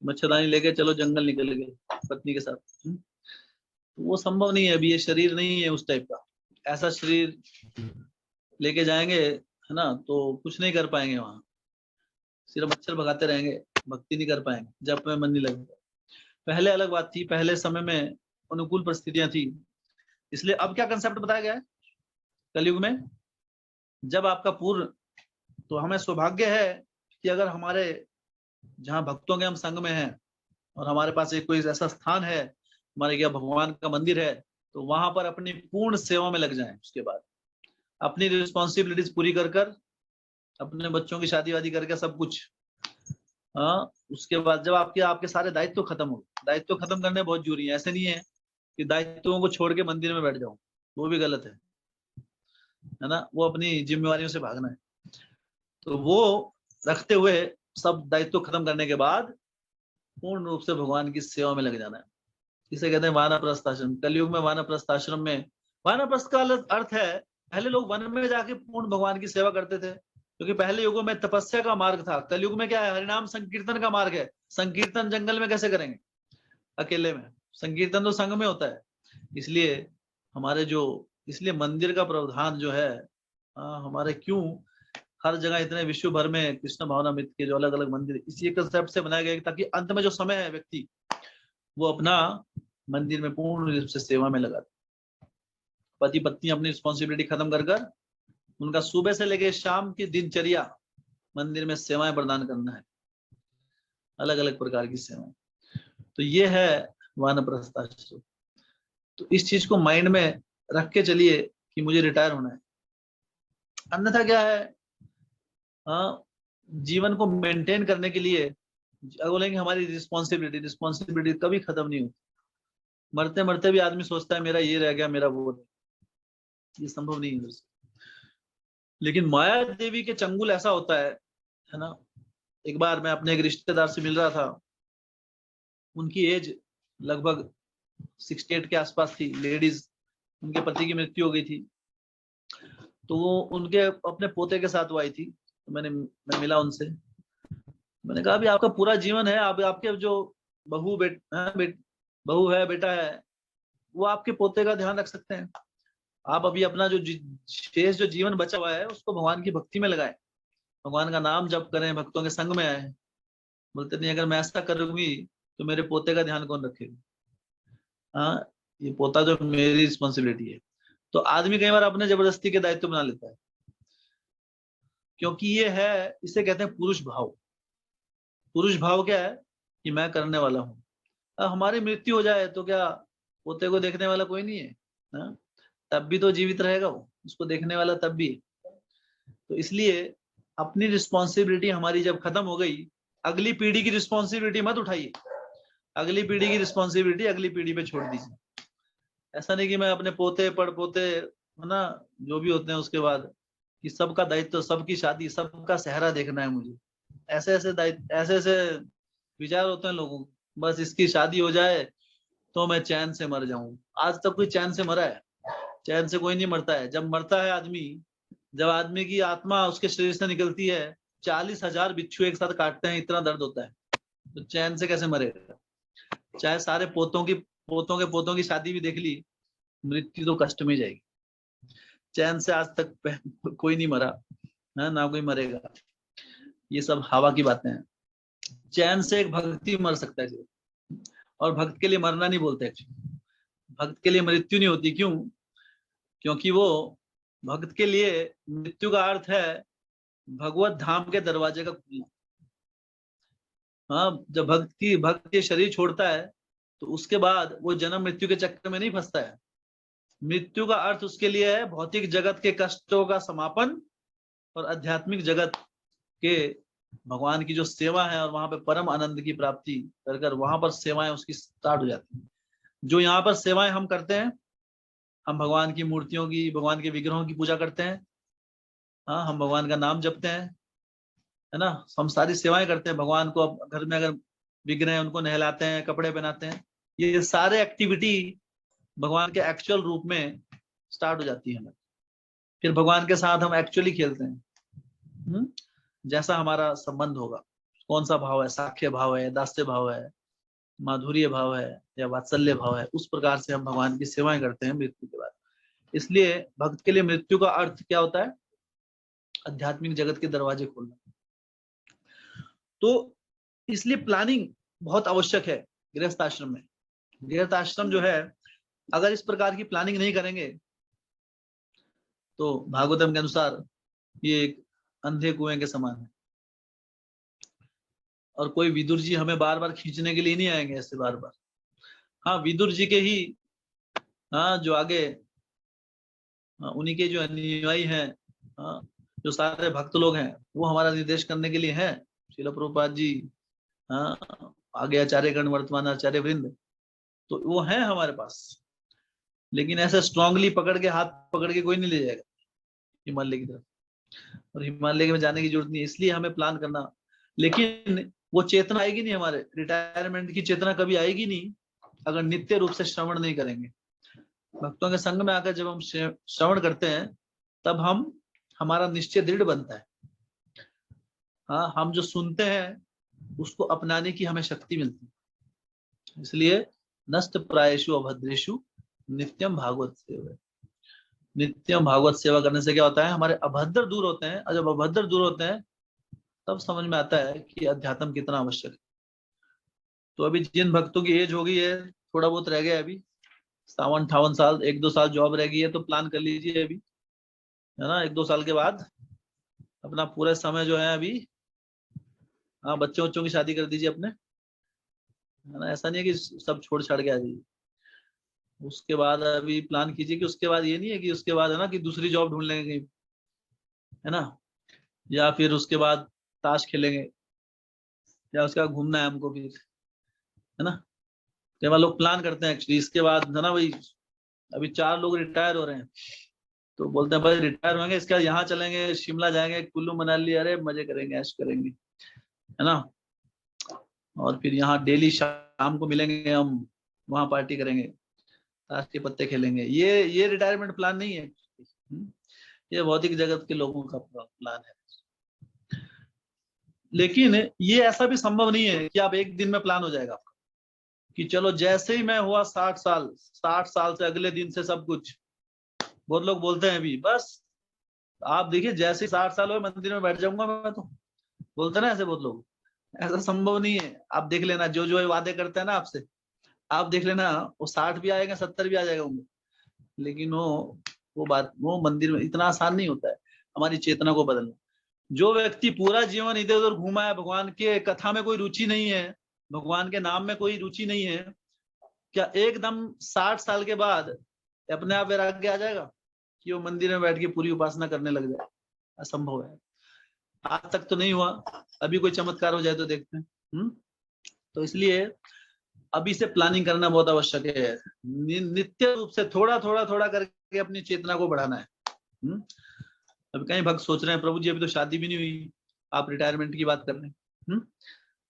मच्छरदानी लेके चलो जंगल निकल गए पत्नी के साथ, तो वो संभव नहीं है अभी, ये शरीर नहीं है उस टाइप का। ऐसा शरीर लेके जाएंगे, है ना, तो कुछ नहीं कर पाएंगे वहां, सिर्फ मच्छर भगाते रहेंगे, भक्ति नहीं कर पाएंगे, जब में मन नहीं लगेगा। पहले अलग बात थी, पहले समय में अनुकूल परिस्थितियां थी, इसलिए अब क्या कंसेप्ट बताया गया है कलयुग में, जब आपका पूर्ण, तो हमें सौभाग्य है कि अगर हमारे जहाँ भक्तों के हम संग में हैं और हमारे पास एक कोई ऐसा स्थान है, हमारे क्या भगवान का मंदिर है, तो वहां पर अपनी पूर्ण सेवा में लग जाएं। उसके बाद अपनी रिस्पॉन्सिबिलिटीज पूरी कर कर, अपने बच्चों की शादी वादी करके सब कुछ, हाँ, उसके बाद जब आपके सारे दायित्व खत्म हो, दायित्व खत्म करने बहुत जरूरी है। ऐसे नहीं है कि दायित्वों को छोड़ के मंदिर में बैठ जाऊं, वो भी गलत है ना, वो अपनी जिम्मेवारियों से भागना है। तो वो रखते हुए सब दायित्व खत्म करने के बाद पूर्ण रूप से भगवान की सेवा में लग जाना है। इसे कहते हैं वानप्रस्थ आश्रम। कलयुग में वानप्रस्थ आश्रम में, वानप्रस्थ का अर्थ है, पहले लोग वन में जाके पूर्ण भगवान की सेवा करते थे, क्योंकि पहले युगों में तपस्या का मार्ग था। कलयुग में क्या है, हरिनाम संकीर्तन का मार्ग है। संकीर्तन जंगल में कैसे करेंगे अकेले में, संकीर्तन तो संघ में होता है। इसलिए हमारे जो, इसलिए मंदिर का प्रावधान जो है, हमारे क्यों हर जगह इतने विश्व भर में कृष्ण भावनामृत के जो अलग अलग मंदिर इसी कंसेप्ट से बनाए गए, ताकि अंत में जो समय है व्यक्ति वो अपना मंदिर में पूर्ण रूप से सेवा में लगा, पति पत्नी अपनी रिस्पॉन्सिबिलिटी खत्म कर कर उनका सुबह से लेकर शाम की दिनचर्या मंदिर में सेवाएं प्रदान करना है, अलग अलग प्रकार की सेवाएं। तो ये है वानप्रस्थ आश्रम। तो इस चीज को माइंड में रख के चलिए कि मुझे रिटायर होना है। अन्यथा क्या है, जीवन को मेंटेन करने के लिए बोलेंगे हमारी रिस्पॉन्सिबिलिटी कभी खत्म नहीं होती। मरते मरते भी आदमी सोचता है मेरा ये रह गया, मेरा वो, ये संभव नहीं है। लेकिन माया देवी के चंगुल ऐसा होता है ना। एक बार मैं अपने एक रिश्तेदार से मिल रहा था, उनकी एज लगभग 68 के आसपास थी, लेडीज, उनके पति की मृत्यु हो गई थी, तो वो उनके अपने पोते के साथ वो आई थी। तो मैं मिला उनसे, मैंने कहा अभी आपका पूरा जीवन है, आप आपके जो बहू बहू है, बेटा है, वो आपके पोते का ध्यान रख सकते हैं। आप अभी अपना जो शेष जो जीवन बचा हुआ है उसको भगवान की भक्ति में लगाएं, भगवान का नाम जप करें, भक्तों के संग में आए। बोलते नहीं, अगर मैं ऐसा करूंगी तो मेरे पोते का ध्यान कौन रखेगा? हाँ, ये पोता जो मेरी रिस्पॉन्सिबिलिटी है। तो आदमी कई बार अपने जबरदस्ती के दायित्व बना लेता है, क्योंकि ये है, इसे कहते हैं पुरुष भाव। पुरुष भाव क्या है कि मैं करने वाला हूँ। हमारी मृत्यु हो जाए तो क्या पोते को देखने वाला कोई नहीं है? हाँ? तब भी तो जीवित रहेगा वो, उसको देखने वाला तब भी। तो इसलिए अपनी रिस्पॉन्सिबिलिटी हमारी जब खत्म हो गई, अगली पीढ़ी की रिस्पॉन्सिबिलिटी मत उठाइए, अगली पीढ़ी की रिस्पॉन्सिबिलिटी अगली पीढ़ी पे छोड़ दीजिए। ऐसा नहीं कि मैं अपने पोते पड़पोते, है ना, जो भी होते हैं उसके बाद, कि सबका दायित्व, सबकी शादी, सबका सेहरा देखना है मुझे। ऐसे ऐसे दायित्व, ऐसे ऐसे विचार होते हैं लोगों को, बस इसकी शादी हो जाए तो मैं चैन से मर जाऊं। आज तक कोई चैन से मरा है? चैन से कोई नहीं मरता है। जब मरता है आदमी, जब आदमी की आत्मा उसके शरीर से निकलती है, 40,000 बिच्छू एक साथ काटते हैं, इतना दर्द होता है, तो चैन से कैसे मरेगा? चाहे सारे पोतों की शादी भी देख ली, मृत्यु तो कष्ट में जाएगी। चैन से आज तक कोई नहीं मरा है, ना कोई मरेगा। ये सब हवा की बातें हैं। चैन से एक भक्ति मर सकता है, और भक्त के लिए मरना नहीं बोलते। भक्त के लिए मृत्यु नहीं होती। क्यों? क्योंकि वो भक्त के लिए मृत्यु का अर्थ है भगवत धाम के दरवाजे का खुलना। हाँ, जब भक्त ये शरीर छोड़ता है तो उसके बाद वो जन्म मृत्यु के चक्कर में नहीं फंसता है। मृत्यु का अर्थ उसके लिए है भौतिक जगत के कष्टों का समापन और आध्यात्मिक जगत के भगवान की जो सेवा है, और वहां पे परम आनंद की प्राप्ति कर वहां पर सेवाएं उसकी स्टार्ट हो जाती है। जो यहाँ पर सेवाएं हम करते हैं, हम भगवान की मूर्तियों की, भगवान के विग्रहों की पूजा करते हैं, हाँ, हम भगवान का नाम जपते हैं, है ना, हम सारी सेवाएं करते हैं भगवान को। अब घर में अगर विग्रह हैं उनको नहलाते हैं, कपड़े पहनाते हैं, ये सारे एक्टिविटी भगवान के एक्चुअल रूप में स्टार्ट हो जाती है। फिर भगवान के साथ हम एक्चुअली खेलते हैं, जैसा हमारा संबंध होगा, कौन सा भाव है, साख्य भाव है, दास्य भाव है, माधुर्य भाव है या वात्सल्य भाव है, उस प्रकार से हम भगवान की सेवाएं करते हैं मृत्यु के बाद। इसलिए भक्त के लिए मृत्यु का अर्थ क्या होता है? आध्यात्मिक जगत के दरवाजे खोलना। तो इसलिए प्लानिंग बहुत आवश्यक है गृहस्थ आश्रम में। गृहस्थ आश्रम जो है, अगर इस प्रकार की प्लानिंग नहीं करेंगे तो भागवतम के अनुसार ये एक अंधे कुएं के समान है। और कोई विदुर जी हमें बार बार खींचने के लिए नहीं आएंगे ऐसे बार बार। हाँ, विदुर जी के ही, हाँ, जो आगे, हाँ, उन्हीं के जो अनुयायी हैं, हाँ, जो सारे भक्त लोग हैं, वो हमारा निर्देश करने के लिए हैं। श्रील प्रभुपाद जी, हाँ, आगे आचार्यगण, वर्तमान आचार्य वृंद, तो वो हैं हमारे पास। लेकिन ऐसे स्ट्रांगली पकड़ के, हाथ पकड़ के कोई नहीं ले जाएगा हिमालय की तरफ। और हिमालय में जाने की जरूरत नहीं है, इसलिए हमें प्लान करना। लेकिन वो चेतना आएगी नहीं, हमारे रिटायरमेंट की चेतना कभी आएगी नहीं अगर नित्य रूप से श्रवण नहीं करेंगे। भक्तों के संग में आकर जब हम श्रवण करते हैं, तब हमारा निश्चय दृढ़ बनता है। हाँ, हम जो सुनते हैं उसको अपनाने की हमें शक्ति मिलती है। इसलिए नष्ट प्रायेषु अभद्रेषु नित्यम भागवत सेवा। नित्यम भागवत सेवा करने से क्या होता है? हमारे अभद्र दूर होते हैं, और जब अभद्र दूर होते हैं तब समझ में आता है कि अध्यात्म कितना आवश्यक है। तो अभी जिन भक्तों की एज हो गई है, थोड़ा बहुत रह गया अभी 57-58 साल, 1-2 साल जॉब रह गई है, तो प्लान कर लीजिए अभी, है ना, 1-2 साल के बाद अपना पूरा समय जो है अभी, हाँ, बच्चों की शादी कर दीजिए अपने, है ना। ऐसा नहीं है कि सब छोड़ छाड़ के आ जाइए। उसके बाद अभी प्लान कीजिए कि उसके बाद ये नहीं है कि उसके बाद, है ना, कि दूसरी जॉब ढूंढ लेंगे कहीं, है ना, या फिर उसके बाद ताश खेलेंगे, या उसके बाद घूमना है हमको फिर, है ना। कई बार लोग प्लान करते हैं एक्चुअली इसके बाद, है ना भाई। अभी 4 लोग रिटायर हो रहे हैं, तो बोलते हैं भाई रिटायर होंगे, इसके बाद यहाँ चलेंगे, शिमला जाएंगे, कुल्लू मनाली, अरे मजे करेंगे, ऐश करेंगे, है ना। और फिर यहाँ डेली शाम को मिलेंगे हम, वहां पार्टी करेंगे, ताश के पत्ते खेलेंगे। ये रिटायरमेंट प्लान नहीं है। ये भौतिक जगत के लोगों का प्लान है। लेकिन ये ऐसा भी संभव नहीं है कि आप एक दिन में प्लान हो जाएगा आपका, कि चलो जैसे ही मैं हुआ 60 साल से अगले दिन से सब कुछ। बहुत लोग बोलते हैं अभी बस, आप देखिए जैसे 60 साल हो मंदिर में बैठ जाऊंगा मैं, तो बोलते ना ऐसे बहुत लोग। ऐसा संभव नहीं है। आप देख लेना, जो जो वादे करते हैं ना आपसे, आप देख लेना, वो 60 भी आएगा, 70 भी आ जाएगा उनको। लेकिन वो मंदिर में इतना आसान नहीं होता है हमारी चेतना को बदलना। जो व्यक्ति पूरा जीवन इधर उधर घूमा है, भगवान के कथा में कोई रुचि नहीं है, भगवान के नाम में कोई रुचि नहीं है, क्या एकदम 60 साल के बाद अपने आप वैराग्य आ जाएगा कि वो मंदिर में बैठ के पूरी उपासना करने लग जाए? असंभव है। आज तक तो नहीं हुआ, अभी कोई चमत्कार हो जाए तो देखते हैं। तो इसलिए अभी से प्लानिंग करना बहुत आवश्यक है। नित्य रूप से थोड़ा थोड़ा करके अपनी चेतना को बढ़ाना है। अभी कई भक्त सोच रहे हैं प्रभु जी अभी तो शादी भी नहीं हुई, आप रिटायरमेंट की बात कर रहे हैं।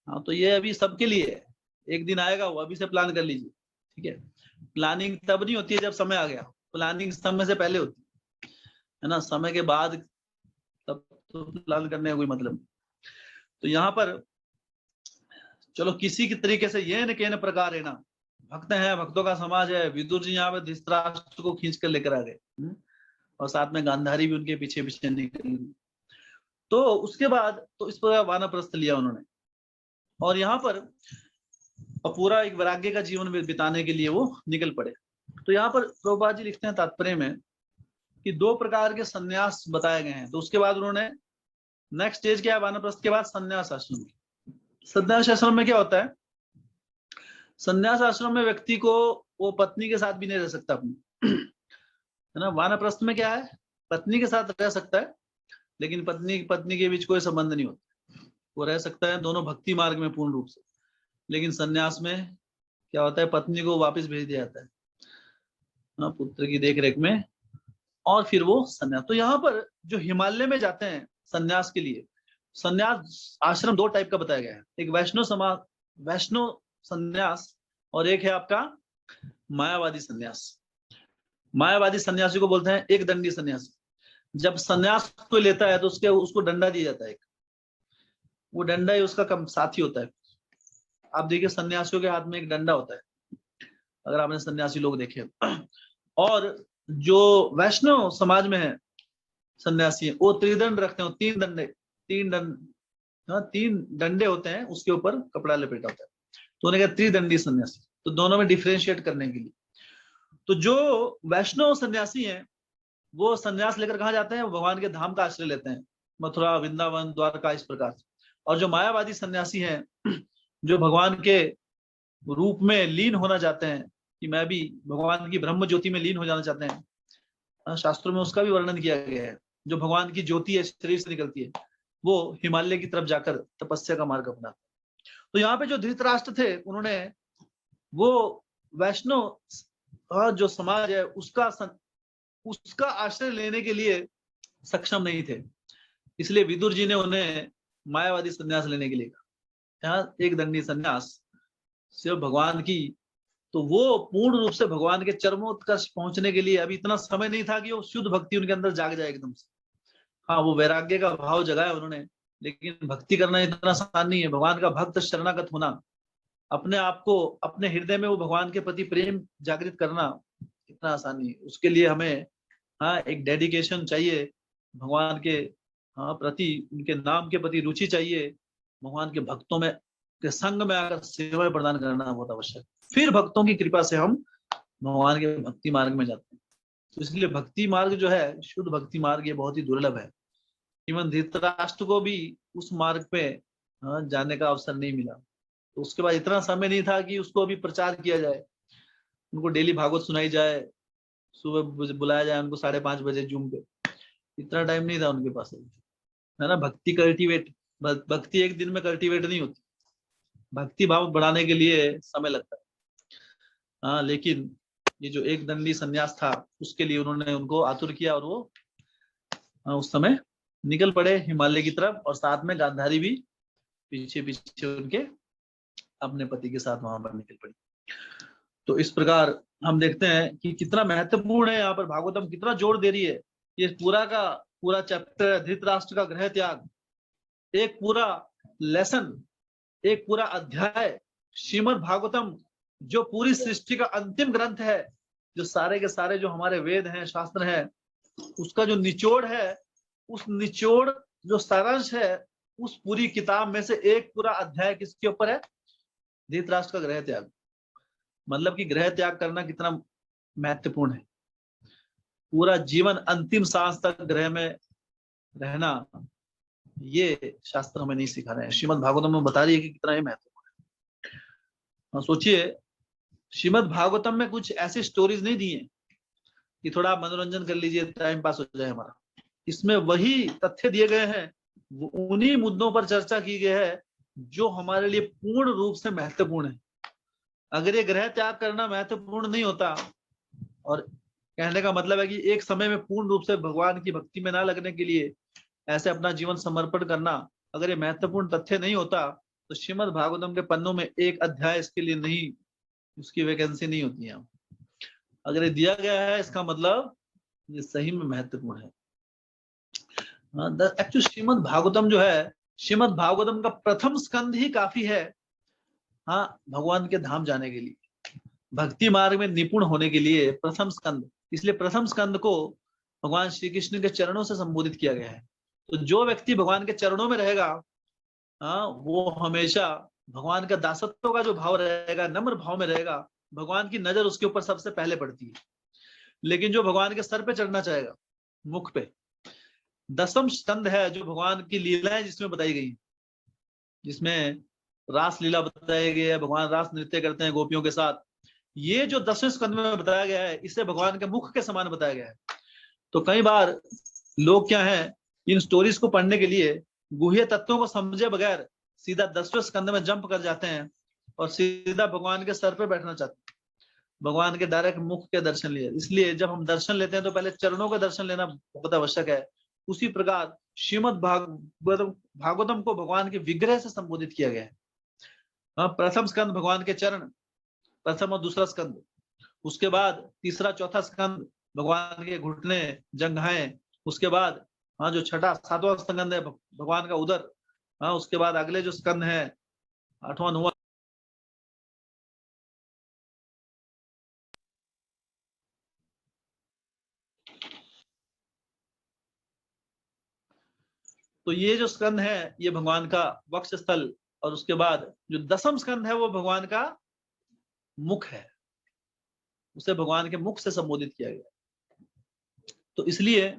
हाँ, तो ये अभी सबके लिए है, एक दिन आएगा वो, अभी से प्लान कर लीजिए, ठीक है। प्लानिंग तब नहीं होती है जब समय आ गया, प्लानिंग समय से पहले होती है ना। समय के बाद तब तो प्लान करने का कोई मतलब नहीं। तो यहाँ पर चलो किसी की तरीके से ये न के प्रकार है ना, भक्त हैं, भक्तों का समाज है, विदुर जी यहाँ पे धृतराष्ट्र को खींच कर लेकर आ गए, और साथ में गांधारी भी उनके पीछे पीछे निकल। तो उसके बाद तो इस पर वानप्रस्थ लिया उन्होंने, और यहाँ पर पूरा एक वैराग्य का जीवन बिताने के लिए वो निकल पड़े। तो यहाँ पर प्रभुपाद जी लिखते हैं तात्पर्य में कि 2 प्रकार के सन्यास बताए गए हैं। तो उसके बाद उन्होंने नेक्स्ट स्टेज क्या है वानप्रस्थ के बाद? सन्यास आश्रम। सन्यास आश्रम में क्या होता है? सन्यास आश्रम में व्यक्ति को वो पत्नी के साथ भी नहीं रह सकता अपनी, है ना। वानप्रस्थ में क्या है? पत्नी के साथ रह सकता है, लेकिन पत्नी के बीच कोई संबंध नहीं होता। वो रह सकता है दोनों भक्ति मार्ग में पूर्ण रूप से, लेकिन सन्यास में क्या होता है, पत्नी को वापस भेज दिया जाता है पुत्र की देखरेख में, और फिर वो संन्यास। तो यहाँ पर जो हिमालय में जाते हैं संन्यास के लिए, संन्यास आश्रम दो टाइप का बताया गया है, एक वैष्णव संन्यास और एक है आपका मायावादी संन्यास। मायावादी सन्यासी को बोलते हैं एक दंडी सन्यासी। जब सन्यास कोई लेता है तो उसको डंडा दिया जाता है एक, वो डंडा ही उसका कम साथी होता है। आप देखिए सन्यासियों के हाथ में एक डंडा होता है, अगर आपने सन्यासी लोग देखे। और जो वैष्णव समाज में है सन्यासी, वो त्रिदंड रखते हैं, तीन डंडे होते हैं, उसके ऊपर कपड़ा लपेटा होता है, तो उन्हें कहते त्रिदंडी सन्यासी। तो दोनों में डिफरेंशिएट करने के लिए, तो जो वैष्णव सन्यासी हैं वो सन्यास लेकर कहाँ जाते हैं, भगवान के धाम का आश्रय लेते हैं, मथुरा, वृंदावन, द्वारका, इस प्रकार से। और जो मायावादी सन्यासी हैं, जो भगवान के रूप में लीन होना चाहते हैं कि मैं भी भगवान की ब्रह्म ज्योति में लीन हो जाना चाहते हैं, शास्त्रों में उसका भी वर्णन किया गया है। जो भगवान की ज्योति है शरीर से निकलती है, वो हिमालय की तरफ जाकर तपस्या का मार्ग अपनाते हैं। तो यहाँ पे जो धृतराष्ट्र थे, उन्होंने वो वैष्णव जो समाज है उसका आश्रय लेने के लिए सक्षम नहीं थे, इसलिए विदुर जी ने उन्हें मायावादी संन्यास लेने के लिए कहा। यहाँ एक दंडी संन्यास सिर्फ भगवान की, तो वो पूर्ण रूप से भगवान के चरमोत्कर्ष पहुंचने के लिए अभी इतना समय नहीं था कि वो शुद्ध भक्ति उनके अंदर जाग जाए एकदम से। हाँ, वो वैराग्य का भाव जगाया उन्होंने, लेकिन भक्ति करना इतना आसान नहीं है। भगवान का भक्त शरणागत होना, अपने आप को, अपने हृदय में वो भगवान के प्रति प्रेम जागृत करना इतना आसान नहीं है। उसके लिए हमें एक डेडिकेशन चाहिए भगवान के प्रति, उनके नाम के प्रति रुचि चाहिए, भगवान के भक्तों में के संग में आकर सेवा प्रदान करना बहुत आवश्यक। फिर भक्तों की कृपा से हम भगवान के भक्ति मार्ग में जाते हैं। तो इसलिए भक्ति मार्ग जो है, शुद्ध भक्ति मार्ग, ये बहुत ही दुर्लभ है। इवन धृतराष्ट्र को भी उस मार्ग पे जाने का अवसर नहीं मिला। तो उसके बाद इतना समय नहीं था कि उसको अभी प्रचार किया जाए, उनको डेली भागवत सुनाई जाए, सुबह बुलाया जाए उनको 5:30 बजे जूम पे, इतना टाइम नहीं था उनके पास, है ना। भक्ति एक दिन में कल्टीवेट नहीं होती, भक्ति भाव बढ़ाने के लिए समय लगता है। लेकिन ये जो एक दंडी संन्यास था, उसके लिए उन्होंने उनको आतुर किया, और वो उस समय निकल पड़े हिमालय की तरफ, और साथ में गांधारी भी पीछे पीछे उनके अपने पति के साथ वहां पर निकल पड़ी। तो इस प्रकार हम देखते हैं कि कितना महत्वपूर्ण है, यहाँ पर भागवतम कितना जोर दे रही है। ये पूरा का पूरा चैप्टर धृतराष्ट्र का गृह त्याग, एक पूरा लेसन, एक पूरा अध्याय। श्रीमद् भागवतम जो पूरी सृष्टि का अंतिम ग्रंथ है, जो सारे के सारे जो हमारे वेद हैं, शास्त्र हैं, उसका जो निचोड़ है, उस निचोड़ जो सारांश है, उस पूरी किताब में से एक पूरा अध्याय किसके ऊपर है, धृतराष्ट्र का गृह त्याग। मतलब कि गृह त्याग करना कितना महत्वपूर्ण है। पूरा जीवन अंतिम सांस तक गृह में रहना, ये शास्त्र हमें नहीं सिखा रहे हैं। श्रीमद् भागवतम में बता रही है कि कितना ये महत्वपूर्ण है। सोचिए, श्रीमद् भागवतम में कुछ ऐसी स्टोरीज नहीं दी है कि थोड़ा आप मनोरंजन कर लीजिए, टाइम पास हो जाए हमारा। इसमें वही तथ्य दिए गए हैं, उन्हीं मुद्दों पर चर्चा की गई है जो हमारे लिए पूर्ण रूप से महत्वपूर्ण है। अगर ये गृह त्याग करना महत्वपूर्ण नहीं होता, और कहने का मतलब है कि एक समय में पूर्ण रूप से भगवान की भक्ति में ना लगने के लिए ऐसे अपना जीवन समर्पण करना, अगर ये महत्वपूर्ण तथ्य नहीं होता, तो श्रीमद् भागवतम के पन्नों में एक अध्याय इसके लिए नहीं, उसकी वैकेंसी नहीं होती है। अगर ये दिया गया है, इसका मतलब ये सही में महत्वपूर्ण है। एक्चुअली श्रीमद् भागवतम जो है, श्रीमद् भागवतम का प्रथम स्कंद ही काफी है भगवान के धाम जाने के लिए, भक्ति मार्ग में निपुण होने के लिए प्रथम स्कंद। इसलिए प्रथम स्कंद को भगवान श्री कृष्ण के चरणों से संबोधित किया गया है। तो जो व्यक्ति भगवान के चरणों में रहेगा, वो हमेशा भगवान का दासत्व का जो भाव रहेगा, नम्र भाव में रहेगा, भगवान की नजर उसके ऊपर सबसे पहले पड़ती है। लेकिन जो भगवान के सर पे चढ़ना चाहेगा, मुख पे, दसम स्कंद है जो भगवान की लीलाएं जिसमें बताई गई, जिसमें रास लीला बताई गई है, भगवान रास नृत्य करते हैं गोपियों के साथ। ये जो 10वें स्कंद में बताया गया है, इसे भगवान के मुख के समान बताया गया है। तो कई बार लोग क्या है, इन स्टोरीज को पढ़ने के लिए गुह्य तत्वों को समझे बगैर सीधा 10वें स्कंद में जंप कर जाते हैं, और सीधा भगवान के सर पे बैठना चाहते हैं, भगवान के डायरेक्ट मुख के दर्शन लिए। इसलिए जब हम दर्शन लेते हैं तो पहले चरणों का दर्शन लेना बहुत आवश्यक है। उसी प्रकार श्रीमद् भागवतम को भगवान के विग्रह से संबोधित किया गया है। प्रथम स्कंद भगवान के चरण, प्रथम और दूसरा स्कंद, उसके बाद तीसरा चौथा स्कंद भगवान के घुटने जंघाएं, उसके बाद जो छठा सातवां स्कंद है भगवान का उदर, उसके बाद अगले जो स्कंद है आठवां नौवां। तो ये जो स्कंद है ये भगवान का वक्ष स्थल, और उसके बाद जो दसम स्कंद है वो भगवान का मुख है, उसे भगवान के मुख से संबोधित किया गया। तो इसलिए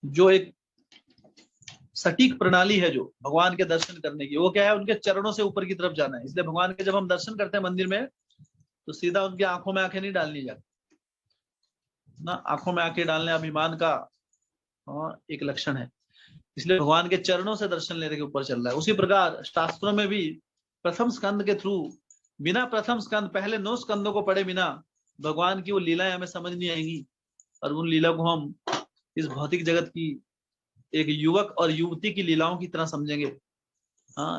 जो एक सटीक प्रणाली है जो भगवान के दर्शन करने की, वो क्या है, उनके चरणों से ऊपर की तरफ जाना है। इसलिए भगवान के जब हम दर्शन करते हैं मंदिर में तो सीधा उनकी आंखों में आंखें नहीं डालनी जाती ना, आंखों में आंखें डालने अभिमान का एक लक्षण है। इसलिए भगवान के चरणों से दर्शन लेने के ऊपर चल रहा है। उसी प्रकार शास्त्रों में भी प्रथम स्कंद के थ्रू, बिना प्रथम स्कंद पहले 9 स्कंदों को पढ़े बिना भगवान की वो लीलाएं हमें समझ नहीं आएंगी, और उन लीला को हम इस भौतिक जगत की एक युवक और युवती की लीलाओं की तरह समझेंगे।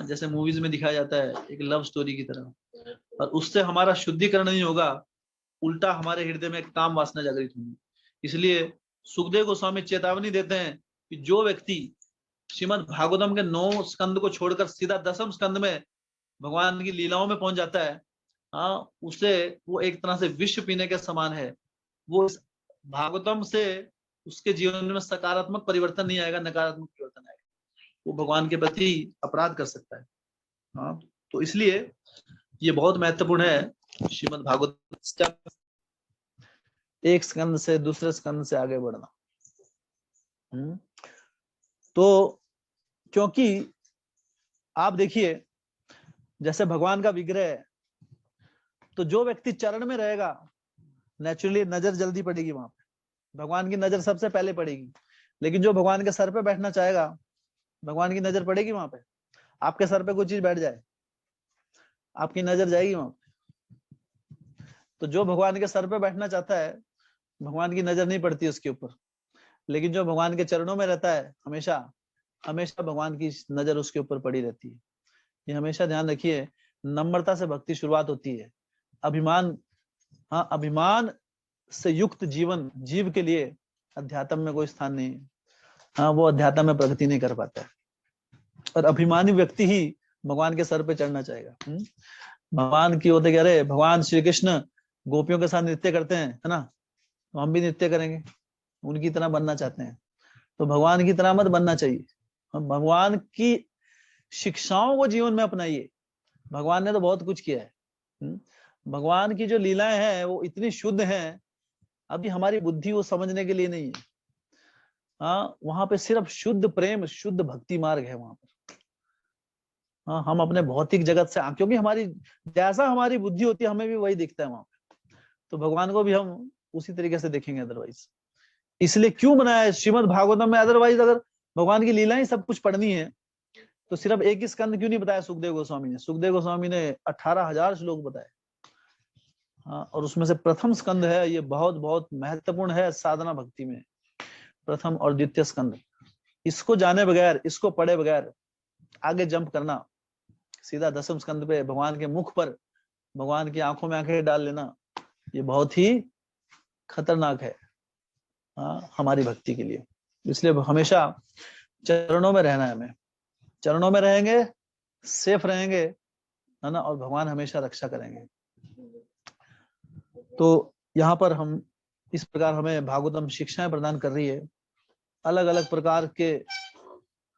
जैसे मूवीज में दिखाया जाता है एक लव स्टोरी की तरह, और उससे हमारा शुद्धिकरण नहीं होगा, उल्टा हमारे हृदय में काम वासना जागृत होगी। इसलिए सुखदेव गोस्वामी चेतावनी देते हैं कि जो व्यक्ति श्रीमद् भागवतम के 9 स्कंद को छोड़कर सीधा दसम स्कंद में भगवान की लीलाओं में पहुंच जाता है, उसे वो एक तरह से विष पीने के समान है। वो इस भागवतम से उसके जीवन में सकारात्मक परिवर्तन नहीं आएगा, नकारात्मक परिवर्तन आएगा, वो भगवान के प्रति अपराध कर सकता है। तो इसलिए ये बहुत महत्वपूर्ण है श्रीमद् भागवत, एक स्कंद से दूसरे स्कंद से आगे बढ़ना। तो क्योंकि आप देखिए जैसे भगवान का विग्रह है, तो जो व्यक्ति चरण में रहेगा नेचुरली नजर जल्दी पड़ेगी वहां पे, भगवान की नजर सबसे पहले पड़ेगी। लेकिन जो भगवान के सर पे बैठना चाहेगा, भगवान की नजर पड़ेगी वहां पे। आपके सर पे कोई चीज बैठ जाए, आपकी नजर जाएगी वहां पे। तो जो भगवान के सर पे बैठना चाहता है, भगवान की नजर नहीं पड़ती उसके ऊपर। लेकिन जो भगवान के चरणों में रहता है, हमेशा हमेशा भगवान की नजर उसके ऊपर पड़ी रहती है। ये हमेशा ध्यान रखिए, नम्रता से भक्ति शुरुआत होती है। अभिमान, अभिमान से युक्त जीवन जीव के लिए अध्यात्म में कोई स्थान नहीं है। वो अध्यात्म में प्रगति नहीं कर पाता है, और अभिमानी व्यक्ति ही भगवान के सर पे चढ़ना चाहेगा। भगवान की होते कह रहे, भगवान श्री कृष्ण गोपियों के साथ नृत्य करते हैं, है ना, तो हम भी नृत्य करेंगे, उनकी तरह बनना चाहते हैं। तो भगवान की तरह मत बनना चाहिए, हम भगवान की शिक्षाओं को जीवन में अपनाइए। भगवान ने तो बहुत कुछ किया है। भगवान की जो लीलाएं हैं वो इतनी शुद्ध हैं, अभी हमारी बुद्धि वो समझने के लिए नहीं है। वहां पे सिर्फ शुद्ध प्रेम, शुद्ध भक्ति मार्ग है वहां पर। हम अपने भौतिक जगत से, क्योंकि हमारी जैसा हमारी बुद्धि होती है हमें भी वही दिखता है वहां पे, तो भगवान को भी हम उसी तरीके से देखेंगे अदरवाइज। इसलिए क्यों बनाया है श्रीमद् भागवतम में? अदरवाइज अगर भगवान की लीलाएं सब कुछ पढ़नी है तो सिर्फ एक ही स्कंद क्यों नहीं बताया सुखदेव गोस्वामी ने? सुखदेव गोस्वामी ने 18,000 श्लोक बताए। और उसमें से प्रथम स्कंद है, ये बहुत बहुत महत्वपूर्ण है साधना भक्ति में, प्रथम और द्वितीय स्कंद। इसको जाने बगैर, इसको पढ़े बगैर आगे जंप करना, सीधा दसम स्कंद पे भगवान के मुख पर भगवान की आंखों में आंखें डाल लेना, ये बहुत ही खतरनाक है हमारी भक्ति के लिए। इसलिए हमेशा चरणों में रहना है हमें। चरणों में रहेंगे, सेफ रहेंगे, है ना, और भगवान हमेशा रक्षा करेंगे। तो यहाँ पर हम इस प्रकार हमें भागवतम शिक्षाएं प्रदान कर रही है, अलग अलग प्रकार के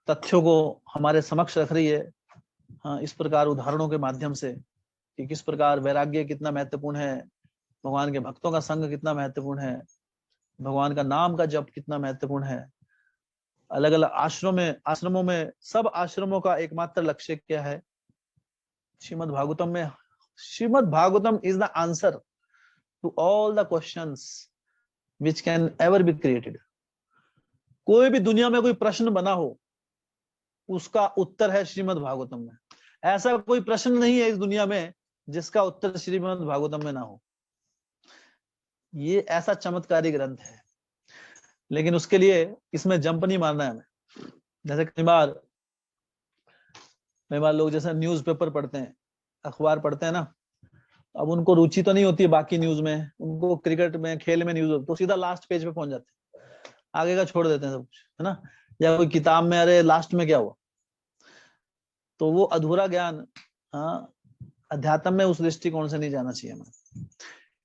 तथ्यों को हमारे समक्ष रख रही है। इस प्रकार उदाहरणों के माध्यम से कि किस प्रकार वैराग्य कितना महत्वपूर्ण है, भगवान के भक्तों का संग कितना महत्वपूर्ण है, भगवान का नाम का जप कितना महत्वपूर्ण है। अलग अलग आश्रमों में सब आश्रमों का एकमात्र लक्ष्य क्या है? श्रीमद् भागवतम में, Shrimad Bhagavatam is the answer to all the questions which can ever be created. कोई भी दुनिया में कोई प्रश्न बना हो, उसका उत्तर है श्रीमद् भागवतम में। ऐसा कोई प्रश्न नहीं है इस दुनिया में जिसका उत्तर श्रीमद् भागवतम में ना हो। ये ऐसा चमत्कारी ग्रंथ है, लेकिन उसके लिए इसमें जंप नहीं मारना है हमें। जैसे कई बार लोग जैसे न्यूज़पेपर पढ़ते हैं, अखबार पढ़ते हैं ना, अब उनको रुचि तो नहीं होती है बाकी न्यूज में, उनको क्रिकेट में, खेल में न्यूज, तो सीधा लास्ट पेज पे पहुंच जाते हैं, आगे का छोड़ देते हैं सब कुछ, है ना। या कोई किताब में अरे लास्ट में क्या हुआ, तो वो अधूरा ज्ञान, हाँ, अध्यात्म में उस दृष्टिकोण से नहीं जाना चाहिए हमें।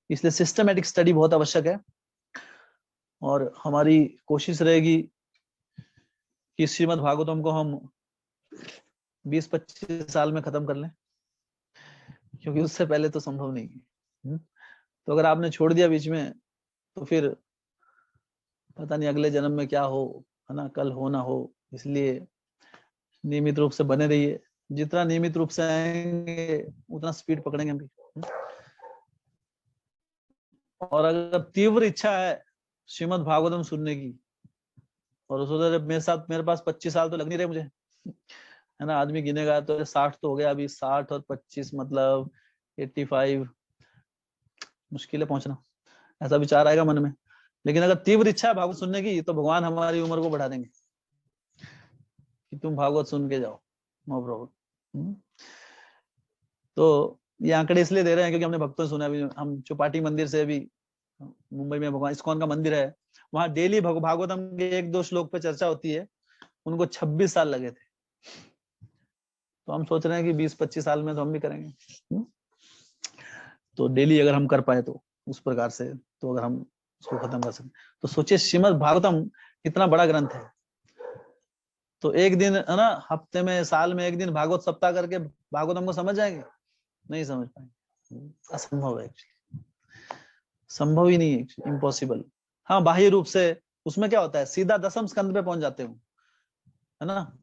इसलिए सिस्टमेटिक स्टडी बहुत आवश्यक है, और हमारी कोशिश रहेगी कि श्रीमद् भागवतम को हम 20-25 साल में खत्म कर लें, क्योंकि उससे पहले तो संभव नहीं है। तो अगर आपने छोड़ दिया बीच में, तो फिर पता नहीं अगले जन्म में क्या हो, है ना, कल हो ना हो। इसलिए नियमित रूप से बने रहिए, जितना नियमित रूप से आएंगे उतना स्पीड पकड़ेंगे हम भी। और अगर तीव्र इच्छा है श्रीमद् भागवतम सुनने की, और उस मेरे पास 25 साल तो लग नहीं रहे मुझे, है ना। आदमी गिनेगा तो 60 तो हो गया अभी, 60 और 25 मतलब 85, मुश्किल है पहुंचना, ऐसा विचार आएगा मन में। लेकिन अगर तीव्र इच्छा है भागवत सुनने की, तो भगवान हमारी उम्र को बढ़ा देंगे कि तुम भागवत सुन के जाओ, नो प्रॉब्लम। तो ये आंकड़े इसलिए दे रहे हैं क्योंकि हमने भक्तों से सुना। अभी हम चौपाटी मंदिर से, अभी मुंबई में भगवान इस्कॉन का मंदिर है, वहां डेली भागवतम के 1-2 श्लोक पे चर्चा होती है। उनको 26 साल लगे थे, तो हम सोच रहे हैं कि 20-25 साल में तो हम भी करेंगे। तो डेली अगर हम कर पाए तो उस प्रकार से, तो अगर हम उसको खत्म कर सकें, तो सोचिए श्रीमद् भागवतम कितना बड़ा ग्रंथ है। तो एक दिन, है ना, हफ्ते में, साल में एक दिन भागवत सप्ताह करके भागवतम को समझ जाएंगे? नहीं समझ पाएंगे, असंभव है, संभव ही नहीं है, इम्पॉसिबल। हाँ, बाह्य रूप से उसमें क्या होता है, सीधा 10वें स्कंद पे पहुंच जाते हो, है ना।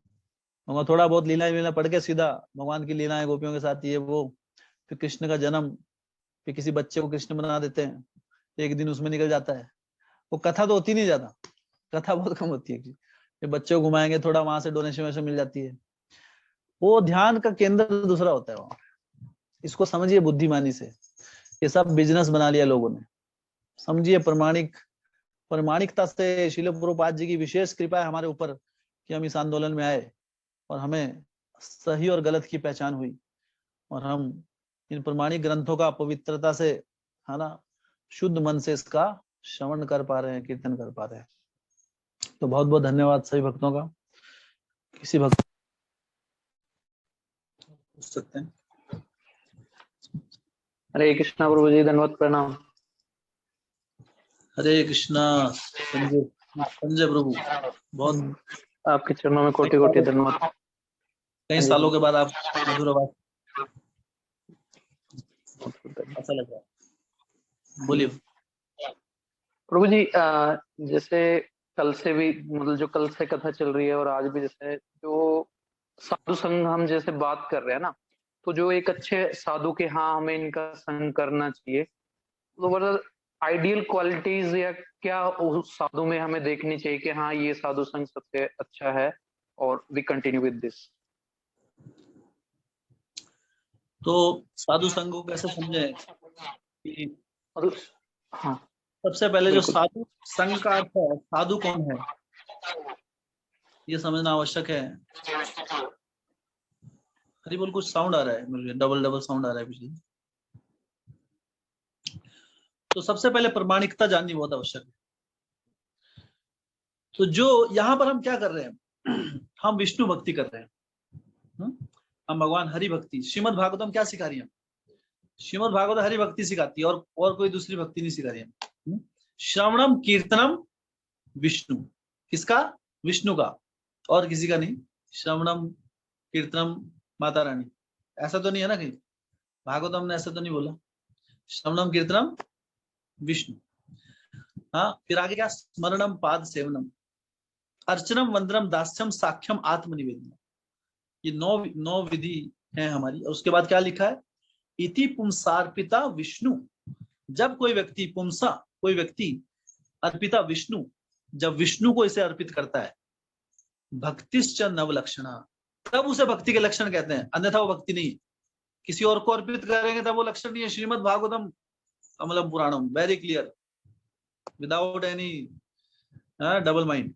वहां थोड़ा बहुत लीला पढ़ के सीधा भगवान की लीलाएं गोपियों के साथ, ये वो, फिर कृष्ण का जन्म, फिर किसी बच्चे को कृष्ण बना देते हैं, एक दिन उसमें निकल जाता है। वो कथा तो होती नहीं ज्यादा, कथा बहुत कम होती है। फिर बच्चे को घुमाएंगे, थोड़ा वहां से डोनेशन वोनेशन मिल जाती है। वो ध्यान का केंद्र दूसरा होता है वहां। इसको समझिए बुद्धिमानी से, ये सब बिजनेस बना लिया लोगों ने। समझिए प्रामाणिकता से श्रील प्रभुपाद जी की विशेष कृपा है हमारे ऊपर कि हम इस आंदोलन में आए, और हमें सही और गलत की पहचान हुई, और हम इन प्रमाणिक ग्रंथों का पवित्रता से, है ना, शुद्ध मन से इसका श्रवण कर पा रहे हैं, कीर्तन कर पा रहे हैं। तो बहुत बहुत धन्यवाद सभी भक्तों का। किसी भक्त पूछ सकते हैं? हरे कृष्णा प्रभु जी, धन्यवाद, प्रणाम। हरे कृष्णा। संजय प्रभु, बहुत आपके चरणों में कोटि कोटि धन्यवाद। कई सालों के बाद आप मधुर आवाज, अच्छा लग रहा है, बोलिए प्रभु जी। जैसे कल से भी, मतलब जो कल से कथा चल रही है और आज भी, जैसे जो साधु संघ हम जैसे बात कर रहे हैं ना, तो जो एक अच्छे साधु के, हाँ, हमें इनका संग करना चाहिए, तो मतलब आइडियल क्वालिटीज या क्या उस साधु में हमें देखनी चाहिए कि हाँ, ये साधु संग सबसे अच्छा है, और वी कंटिन्यू विद दिस। तो साधु संघ को कैसे समझे कि, हाँ, सबसे पहले जो साधु संघ का अर्थ है, साधु कौन है, ये समझना आवश्यक है। हरी बोल, कुछ साउंड आ रहा है मुझे, डबल साउंड आ रहा है पीछे। तो सबसे पहले प्रमाणिकता जाननी बहुत आवश्यक है। तो जो यहाँ पर हम क्या कर रहे हैं, हम विष्णु भक्ति कर रहे हैं, हम भगवान हरि भक्ति। श्रीमद् भागवतम क्या सिखा रही है? श्रीमद् भागवत हरि भक्ति सिखाती है, और कोई दूसरी भक्ति नहीं सिखा रही है। श्रवणम कीर्तनम विष्णु, किसका? विष्णु का, और किसी का नहीं। श्रवणम कीर्तनम माता रानी, ऐसा तो नहीं है ना कहीं भागवतम ने ऐसा तो नहीं बोला। श्रवणम कीर्तनम विष्णु। हाँ, फिर आगे क्या? स्मरणम पाद सेवनम, अर्चनम वंदनम दास्यम साख्यम आत्मनिवेदनम। ये 9 विधि है हमारी। और उसके बाद क्या लिखा है? इति पुंसार्पिता विष्णु। जब कोई व्यक्ति, पुंसा कोई व्यक्ति, अर्पिता विष्णु, जब विष्णु को इसे अर्पित करता है, भक्तिश्च नवलक्षणा, तब उसे भक्ति के लक्षण कहते हैं, अन्यथा वो भक्ति नहीं है। किसी और को अर्पित करेंगे तब वो लक्षण नहीं है। श्रीमद् भागवतम कमलम पुराणम, very clear, without any double mind,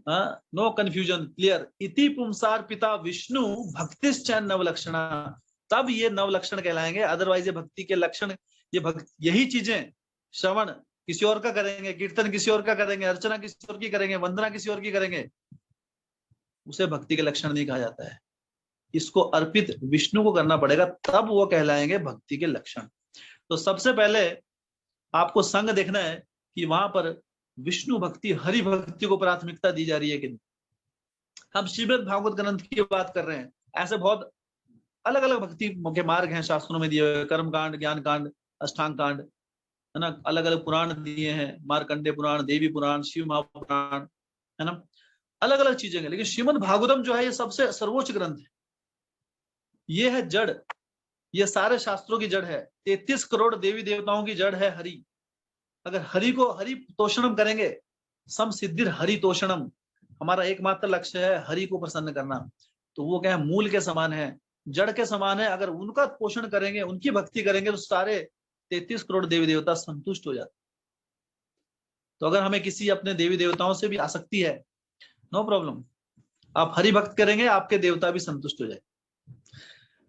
no confusion, clear. इति पुंसार पिता विष्णु भक्तिश्चैन नवलक्षणा, तब ये नवलक्षण कहलाएंगे। अदरवाइज ये भक्ति के लक्षण, यही चीजें श्रवण किसी और का करेंगे, कीर्तन किसी और का करेंगे, अर्चना किसी और की करेंगे, वंदना किसी और की करेंगे, उसे भक्ति के लक्षण नहीं कहा जाता है। इसको अर्पित विष्णु को करना पड़ेगा, तब वो कहलाएंगे भक्ति के लक्षण। तो सबसे पहले आपको संग देखना है कि वहां पर विष्णु भक्ति, हरि भक्ति को प्राथमिकता दी जा रही है कि नहीं। हम श्रीमद् भागवत ग्रंथ की बात कर रहे हैं, ऐसे बहुत अलग अलग भक्ति के मार्ग हैं शास्त्रों में दिए हुए, कर्म कांड, ज्ञान कांड, अष्टांग कांड, है ना, अलग अलग पुराण दिए हैं, मार्कंडे पुराण, देवी पुराण, शिव महापुराण, है ना, अलग अलग चीजें हैं। लेकिन श्रीमद् भागवतम जो है ये सबसे सर्वोच्च ग्रंथ है। ये है जड़, ये सारे शास्त्रों की जड़ है। 33 करोड़ देवी देवताओं की जड़ है हरि। अगर हरि को हरि तोषणम करेंगे, सम सिद्धिर हरि तोषणम, हमारा एकमात्र लक्ष्य है हरि को प्रसन्न करना, तो वो क्या है, मूल के समान है, जड़ के समान है। अगर उनका पोषण करेंगे, उनकी भक्ति करेंगे, तो सारे 33 करोड़ देवी देवता संतुष्ट हो जाते। तो अगर हमें किसी अपने देवी देवताओं से भी आसक्ति है, नो प्रॉब्लम, आप हरि भक्त करेंगे, आपके देवता भी संतुष्ट हो जाए।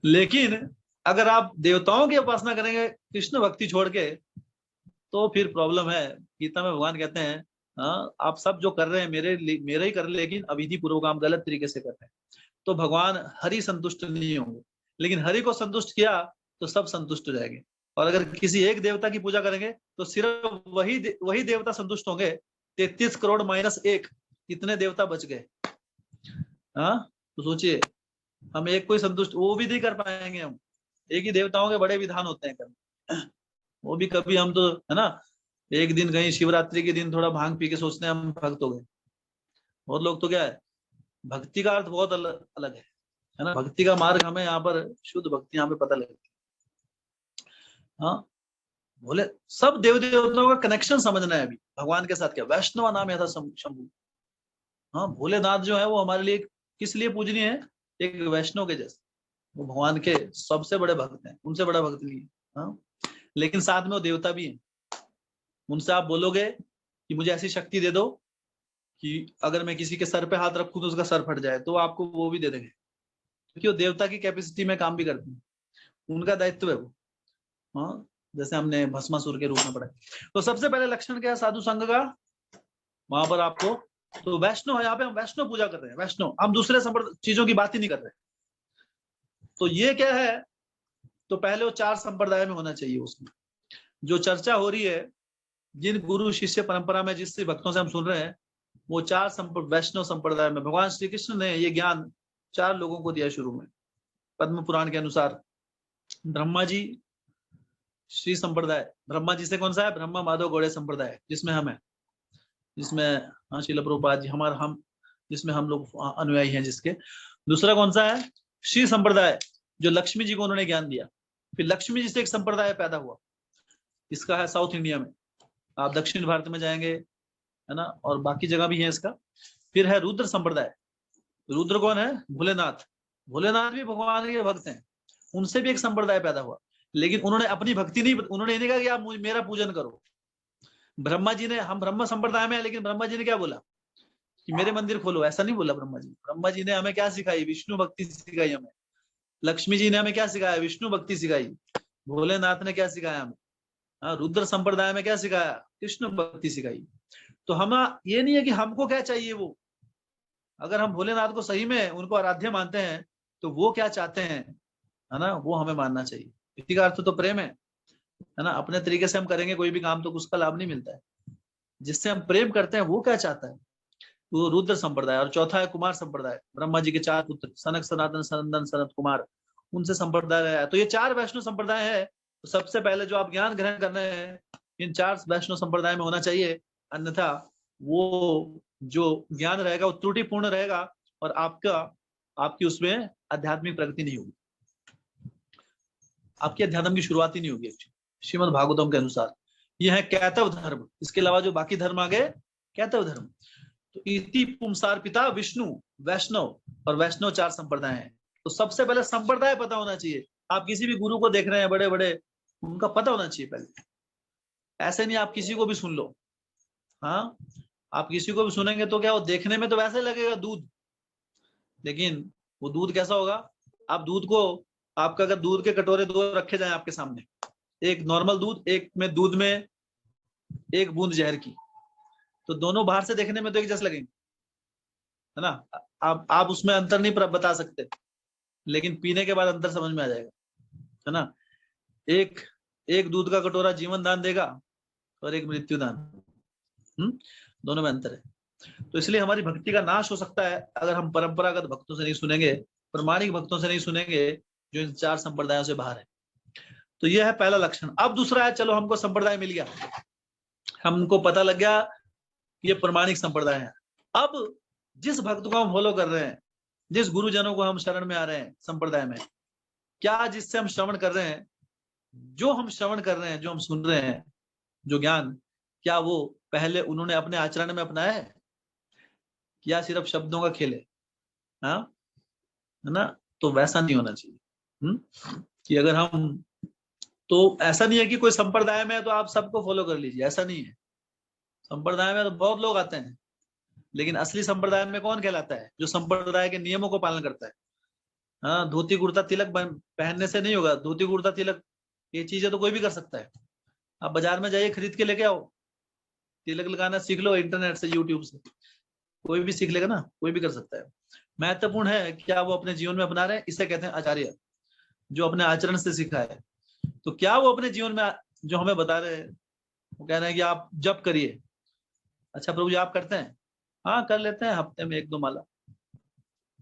लेकिन अगर आप देवताओं की उपासना करेंगे कृष्ण भक्ति छोड़ के, तो फिर प्रॉब्लम है। गीता में भगवान कहते हैं, आप सब जो कर रहे हैं मेरे ही कर रहे, लेकिन अविधि पूर्वक काम गलत तरीके से कर रहे हैं, तो भगवान हरि संतुष्ट नहीं होंगे। लेकिन हरि को संतुष्ट किया तो सब संतुष्ट हो जाएंगे। और अगर किसी एक देवता की पूजा करेंगे तो सिर्फ वही देवता संतुष्ट होंगे। 33 करोड़ माइनस 1, कितने देवता बच गए? तो सोचिए, हम एक कोई संतुष्ट, वो भी नहीं कर पाएंगे हम। एक ही देवताओं के बड़े विधान होते हैं करने, वो भी कभी हम तो, है ना, एक दिन कहीं शिवरात्रि के दिन थोड़ा भांग पी के सोचते हैं हम भक्त हो गए। बहुत लोग तो क्या है, भक्ति का अर्थ बहुत अलग है ना। भक्ति का मार्ग हमें यहाँ पर शुद्ध भक्ति यहाँ पे पता लगती है। हाँ, बोले सब देव देवताओं का कनेक्शन समझना है अभी भगवान के साथ। क्या वैष्णव नाम है था शंभु। हाँ, भोलेनाथ जो है वो हमारे लिए किस लिए पूजनीय है? एक वैष्णव के जैसे, वो भगवान के सबसे बड़े भक्त हैं, उनसे बड़ा भक्त नहीं है। हाँ, लेकिन साथ में वो देवता भी हैं। उनसे आप बोलोगे कि मुझे ऐसी शक्ति दे दो कि अगर मैं किसी के सर पे हाथ रखूं तो उसका सर फट जाए, तो आपको वो भी दे देंगे, क्योंकि वो देवता की कैपेसिटी में काम भी करते हैं, उनका दायित्व है वो। हाँ, जैसे हमने भस्मासुर के रूप में पढ़ा। तो सबसे पहले लक्षण क्या है साधु संघ का? वहां पर आपको, तो वैष्णव, यहाँ पे हम वैष्णव पूजा कर रहे हैं, वैष्णव, हम दूसरे चीजों की बात ही नहीं कर रहे। तो ये क्या है? तो पहले वो 4 संप्रदाय में होना चाहिए। उसमें जो चर्चा हो रही है, जिन गुरु शिष्य परंपरा में जिस भक्तों से हम सुन रहे हैं, वो 4 वैष्णव संप्रदाय में भगवान श्री कृष्ण ने ये ज्ञान 4 लोगों को दिया शुरू में। पद्म पुराण के अनुसार ब्रह्मा जी, श्री संप्रदाय, ब्रह्मा जी से कौन सा है? ब्रह्मा माधव गौड़े संप्रदाय, जिसमें हम है, जिसमें श्रील प्रभुपाद जी हम जिसमें हम लोग अनुयायी हैं जिसके। दूसरा कौन सा है? श्री संप्रदाय, जो लक्ष्मी जी को उन्होंने ज्ञान दिया। फिर लक्ष्मी जी से एक संप्रदाय पैदा हुआ, इसका है साउथ इंडिया में, आप दक्षिण भारत में जाएंगे, है ना, और बाकी जगह भी है इसका। फिर है रुद्र संप्रदाय। रुद्र कौन है? भोलेनाथ। भोलेनाथ भी भगवान के भक्त हैं, उनसे भी एक संप्रदाय पैदा हुआ। लेकिन उन्होंने अपनी भक्ति नहीं, उन्होंने ये नहीं कहा कि आप मेरा पूजन करो। ब्रह्मा जी ने, हम ब्रह्म संप्रदाय में है, लेकिन ब्रह्मा जी ने क्या बोला कि मेरे मंदिर खोलो, ऐसा नहीं बोला ब्रह्मा जी। ब्रह्मा जी ने हमें क्या सिखाई? विष्णु भक्ति सिखाई हमें। लक्ष्मी जी ने हमें क्या सिखाया? विष्णु भक्ति सिखाई। भोलेनाथ ने क्या सिखाया हमें? रुद्र संप्रदाय में क्या सिखाया? कृष्ण भक्ति सिखाई। तो हम, ये नहीं है कि हमको क्या चाहिए वो। अगर हम भोलेनाथ को सही में उनको आराध्य मानते हैं, तो वो क्या चाहते हैं, है ना, वो हमें मानना चाहिए। इसी का अर्थ तो प्रेम है ना। अपने तरीके से हम करेंगे कोई भी काम तो उसका लाभ नहीं मिलता है। जिससे हम प्रेम करते हैं वो क्या चाहता है, वो रुद्र संप्रदाय। और चौथा है कुमार संप्रदाय, ब्रह्मा जी के 4 पुत्र सनक, सनातन, सनंदन, सनत कुमार, उनसे संप्रदाय है। तो ये 4 वैष्णव संप्रदाय है। तो सबसे पहले जो आप ज्ञान ग्रहण कर रहे हैं, इन 4 वैष्णव संप्रदाय में होना चाहिए, अन्यथा वो जो ज्ञान रहेगा वो त्रुटिपूर्ण रहेगा और आपकी उसमें आध्यात्मिक प्रगति नहीं होगी, आपकी अध्यात्म की शुरुआत ही नहीं होगी। श्रीमद् भागवतम के अनुसार ये है कैतव धर्म। इसके अलावा जो बाकी धर्म आ गए, कैतव धर्म। तो इति पुंसार पिता विष्णु, वैष्णव, और वैष्णव 4 संप्रदाय हैं। तो सबसे पहले संप्रदाय पता होना चाहिए। आप किसी भी गुरु को देख रहे हैं बड़े बड़े, उनका पता होना चाहिए पहले। ऐसे नहीं आप किसी को भी सुन लो। हाँ, आप किसी को भी सुनेंगे तो क्या, वो देखने में तो वैसे लगेगा दूध, लेकिन वो दूध कैसा होगा? आप दूध को, आपका अगर दूध के कटोरे 2 रखे जाए आपके सामने, एक नॉर्मल दूध, एक में दूध में 1 बूंद जहर की, तो दोनों बाहर से देखने में तो एक जैसे लगेंगे, है ना? आप उसमें अंतर नहीं बता सकते, लेकिन पीने के बाद अंतर समझ में आ जाएगा, है ना? एक दूध का कटोरा जीवन दान देगा और एक मृत्यु दान, दोनों में अंतर है। तो इसलिए हमारी भक्ति का नाश हो सकता है अगर हम परंपरागत भक्तों से नहीं सुनेंगे, प्रामाणिक भक्तों से नहीं सुनेंगे, जो इन 4 संप्रदायों से बाहर है। तो यह है पहला लक्षण। अब दूसरा है, चलो हमको संप्रदाय मिल गया, हमको पता लग गया ये प्रामाणिक संप्रदाय है। अब जिस भक्त को हम फॉलो कर रहे हैं, जिस गुरुजनों को हम शरण में आ रहे हैं संप्रदाय में, क्या जिससे हम श्रवण कर रहे हैं, जो हम श्रवण कर रहे हैं, जो हम सुन रहे हैं, जो ज्ञान, क्या वो पहले उन्होंने अपने आचरण में अपनाया है, या सिर्फ शब्दों का खेल है? हाँ, है ना? तो वैसा नहीं होना चाहिए। कि अगर हम, तो ऐसा नहीं है कि कोई संप्रदाय में है तो आप सबको फॉलो कर लीजिए, ऐसा नहीं है। संप्रदाय में तो बहुत लोग आते हैं, लेकिन असली संप्रदाय में कौन कहलाता है? जो संप्रदाय के नियमों को पालन करता है। हाँ, धोती कुर्ता तिलक पहनने से नहीं होगा। धोती कुर्ता तिलक ये चीजें तो कोई भी कर सकता है। आप बाजार में जाइए, खरीद के लेके आओ, तिलक लगाना सीख लो, इंटरनेट से, यूट्यूब से, कोई भी सीख लेगा ना, कोई भी कर सकता है। महत्वपूर्ण है क्या वो अपने जीवन में अपना रहे हैं, इसे कहते हैं आचार्य, जो अपने आचरण से सीखा है। तो क्या वो अपने जीवन में जो हमें बता रहे हैं, वो कह रहे हैं कि आप जप करिए। अच्छा प्रभु जी आप करते हैं? हाँ कर लेते हैं, हफ्ते में 1-2 माला।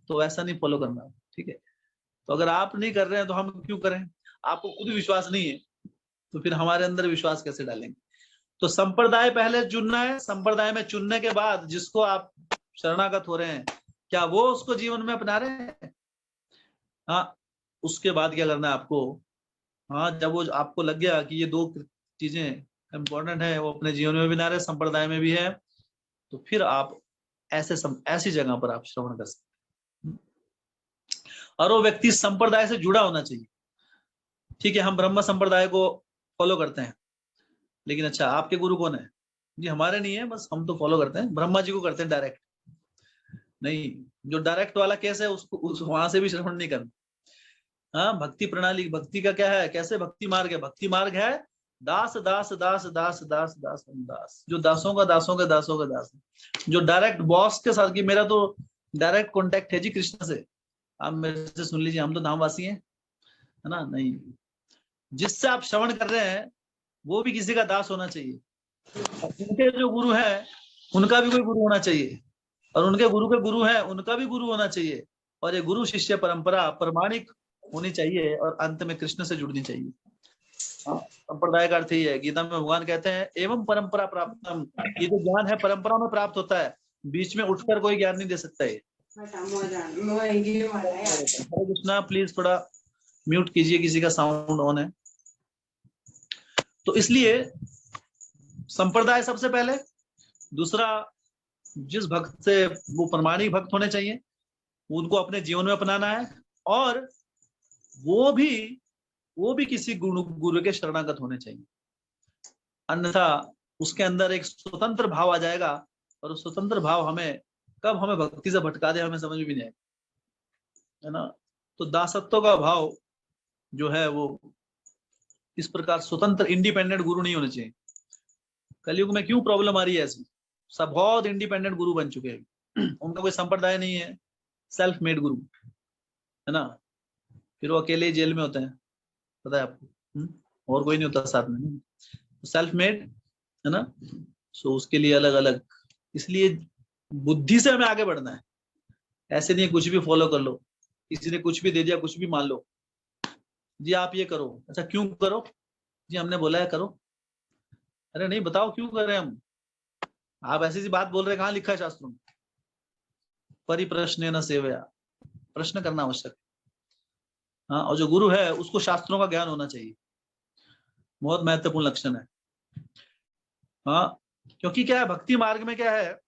तो ऐसा नहीं फॉलो करना, ठीक है? तो अगर आप नहीं कर रहे हैं तो हम क्यों करें? आपको खुद विश्वास नहीं है तो फिर हमारे अंदर विश्वास कैसे डालेंगे? तो संप्रदाय पहले चुनना है। संप्रदाय में चुनने के बाद जिसको आप शरणागत हो रहे हैं, क्या वो उसको जीवन में अपना रहे हैं? हाँ, उसके बाद क्या करना है आपको? हाँ, जब वो आपको लग गया कि ये 2 चीजें इंपॉर्टेंट है, वो अपने जीवन में भी ना रहे, संप्रदाय में भी है, तो फिर आप ऐसी जगह पर आप श्रवण कर सकते हैं। और वो व्यक्ति संप्रदाय से जुड़ा होना चाहिए। ठीक है, हम ब्रह्म संप्रदाय को फॉलो करते हैं, लेकिन अच्छा आपके गुरु कौन है? जी हमारे नहीं है, बस हम तो फॉलो करते हैं, ब्रह्मा जी को करते हैं डायरेक्ट। नहीं, जो डायरेक्ट वाला केस है उसको वहां से भी श्रवण नहीं करना। हाँ, भक्ति प्रणाली, भक्ति का क्या है, कैसे भक्ति मार्ग है? भक्ति मार्ग है दास दास दास दास दास दास दास, जो दासों का दासों का दासों का दास है, जो डायरेक्ट बॉस के साथ, कि मेरा तो डायरेक्ट कॉन्टेक्ट है जी कृष्ण से, आप मेरे से सुन लीजिए, हम तो धामवासी हैं, है ना? नहीं, जिससे आप श्रवण कर रहे हैं वो भी किसी का दास होना चाहिए। उनके जो गुरु है उनका भी कोई गुरु होना चाहिए, और उनके गुरु के गुरु है उनका भी गुरु होना चाहिए, और ये गुरु शिष्य परंपरा प्रमाणिक होनी चाहिए, और अंत में कृष्ण से जुड़नी चाहिए। संप्रदाय का अर्थ ही है, गीता में भगवान कहते हैं एवं परंपरा प्राप्तम, ये जो ज्ञान है परंपरा में प्राप्त होता है, बीच में उठकर कोई ज्ञान नहीं दे सकता है। हरे कृष्णा, प्लीज थोड़ा म्यूट कीजिए, किसी का साउंड ऑन है। तो इसलिए संप्रदाय सबसे पहले। दूसरा, जिस भक्त से, वो प्रामाणिक भक्त होने चाहिए, उनको अपने जीवन में अपनाना है, और वो भी किसी गुरु के शरणागत होने चाहिए, अन्यथा उसके अंदर एक स्वतंत्र भाव आ जाएगा, और स्वतंत्र भाव कब हमें भक्ति से भटका दे हमें समझ भी नहीं आएगा, है ना? तो दासत्व का भाव जो है वो इस प्रकार स्वतंत्र इंडिपेंडेंट गुरु नहीं होने चाहिए। कलयुग में क्यों प्रॉब्लम आ रही है ऐसी? सब बहुत इंडिपेंडेंट गुरु बन चुके हैं, उनका कोई संप्रदाय नहीं है, सेल्फ मेड गुरु, है ना? फिर वो अकेले ही जेल में होते हैं, पता है आपको, और कोई नहीं होता साथ में, सेल्फ मेड, है ना? सो उसके लिए अलग अलग, इसलिए बुद्धि से हमें आगे बढ़ना है। ऐसे नहीं कुछ भी फॉलो कर लो, किसी ने कुछ भी दे दिया कुछ भी मान लो, जी आप ये करो, अच्छा क्यों करो? जी हमने बोला है करो। अरे नहीं, बताओ क्यों कर रहे हैं हम? आप ऐसी सी बात बोल रहे हैं, कहाँ लिखा है शास्त्रों में? परिप्रश्न न सेवया, प्रश्न करना आवश्यक है। हाँ, और जो गुरु है उसको शास्त्रों का ज्ञान होना चाहिए, बहुत महत्वपूर्ण लक्षण है। हाँ, क्योंकि क्या है, भक्ति मार्ग में क्या है,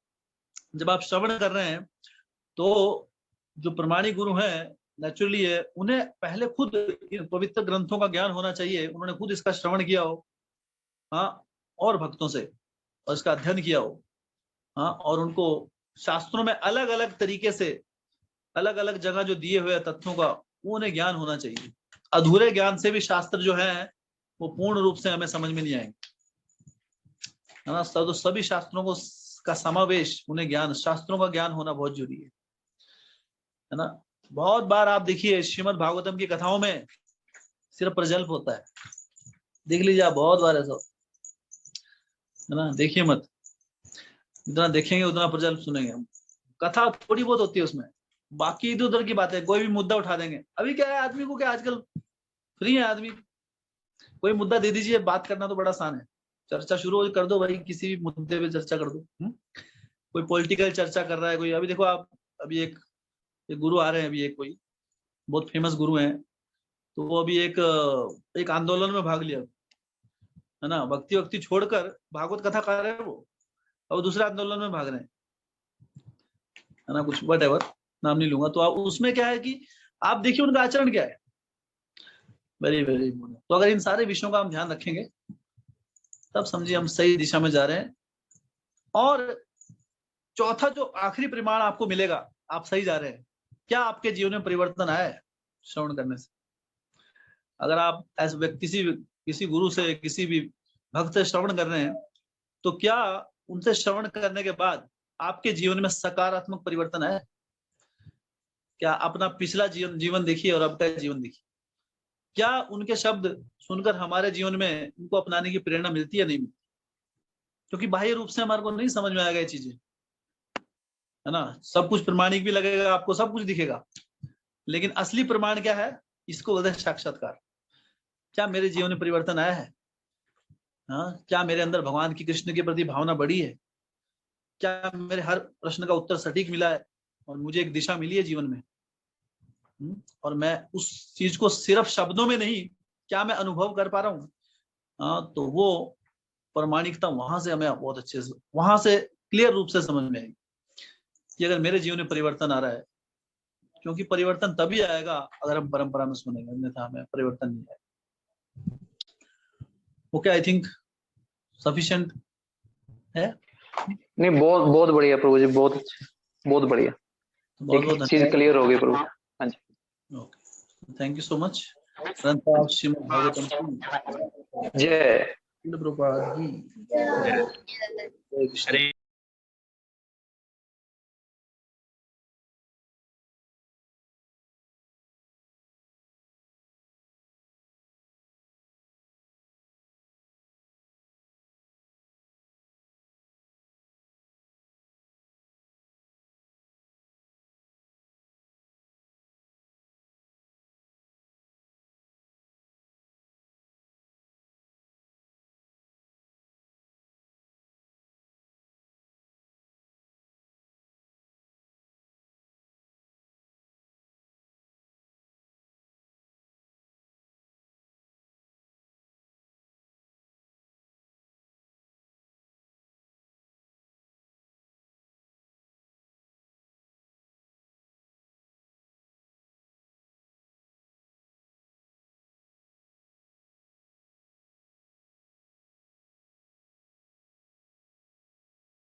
जब आप श्रवण कर रहे हैं तो जो प्रमाणिक गुरु हैं नेचुरली है, उन्हें पहले खुद इन पवित्र ग्रंथों का ज्ञान होना चाहिए, उन्होंने खुद इसका श्रवण किया हो, हाँ, और भक्तों से, और इसका अध्ययन किया हो, हाँ, और उनको शास्त्रों में अलग अलग तरीके से अलग अलग जगह जो दिए हुए तथ्यों का उन्हें ज्ञान होना चाहिए। अधूरे ज्ञान से भी शास्त्र जो है वो पूर्ण रूप से हमें समझ में नहीं आएंगे, है ना। तो सभी शास्त्रों को का समावेश, उन्हें ज्ञान, शास्त्रों का ज्ञान होना बहुत जरूरी है ना। बहुत बार आप देखिए श्रीमद् भागवतम की कथाओं में सिर्फ प्रजल्प होता है, देख लीजिए आप, बहुत बार ऐसा, है ना। देखिए मत, जितना देखेंगे उतना प्रजल्प सुनेंगे हम, कथा थोड़ी बहुत होती है उसमें, बाकी इधर उधर की बातें, कोई भी मुद्दा उठा देंगे। अभी क्या है, आदमी को क्या, आजकल फ्री है आदमी, कोई मुद्दा दे दीजिए, बात करना तो बड़ा आसान है, चर्चा शुरू कर दो भाई, किसी भी मुद्दे पे चर्चा कर दो। कोई पॉलिटिकल चर्चा कर रहा है कोई, अभी देखो आप, अभी एक गुरु आ रहे हैं, अभी एक कोई बहुत फेमस गुरु हैं, तो वो अभी एक आंदोलन में भाग लिया, है ना, भक्ति वक्ति छोड़कर भागवत कथा कर रहे हैं वो, और दूसरे आंदोलन में भाग रहे हैं, है ना, कुछ व्हाटएवर, नाम नहीं लूंगा। तो आप उसमें क्या है कि आप देखिए उनका आचरण क्या है, वेरी वेरी इंपॉर्टेंट। तो अगर इन सारे विषयों का हम ध्यान रखेंगे तब समझिए हम सही दिशा में जा रहे हैं। और चौथा जो आखिरी प्रमाण आपको मिलेगा, आप सही जा रहे हैं, क्या आपके जीवन में परिवर्तन आया है श्रवण करने से। अगर आप ऐसे किसी गुरु से, किसी भी भक्त से श्रवण कर रहे हैं, तो क्या उनसे श्रवण करने के बाद आपके जीवन में सकारात्मक परिवर्तन आया। क्या अपना पिछला जीवन देखिए और अब का जीवन देखिए, क्या उनके शब्द सुनकर हमारे जीवन में उनको अपनाने की प्रेरणा मिलती है, नहीं मिलती। क्योंकि बाह्य रूप से हमारे को नहीं समझ में आएगा ये चीजें, है ना, सब कुछ प्रमाणिक भी लगेगा आपको, सब कुछ दिखेगा, लेकिन असली प्रमाण क्या है, इसको बोलते हैं साक्षात्कार। क्या मेरे जीवन में परिवर्तन आया है, हाँ, क्या मेरे अंदर भगवान की, कृष्ण के प्रति भावना बढ़ी है, क्या मेरे हर प्रश्न का उत्तर सटीक मिला है और मुझे एक दिशा मिली है जीवन में, और मैं उस चीज को सिर्फ शब्दों में नहीं, क्या मैं अनुभव कर पा रहा हूँ। तो वो प्रामाणिकता वहां से हमें बहुत अच्छे से, वहां से क्लियर रूप से समझ में आएगी कि अगर मेरे जीवन में परिवर्तन आ रहा है, क्योंकि परिवर्तन तभी आएगा अगर हम परंपरा में सुनेंगे, अन्यथा हमें परिवर्तन नहीं आएगा। ओके, आई थिंक सफिशिएंट है। नहीं, बहुत बहुत बढ़िया प्रभु जी, बहुत अच्छा, बहुत बढ़िया, एक चीज क्लियर हो गई प्रभु। हाँ जी, okay, thank you so much. Srimad Bhagavatam जय प्रभुपाद जी। हरे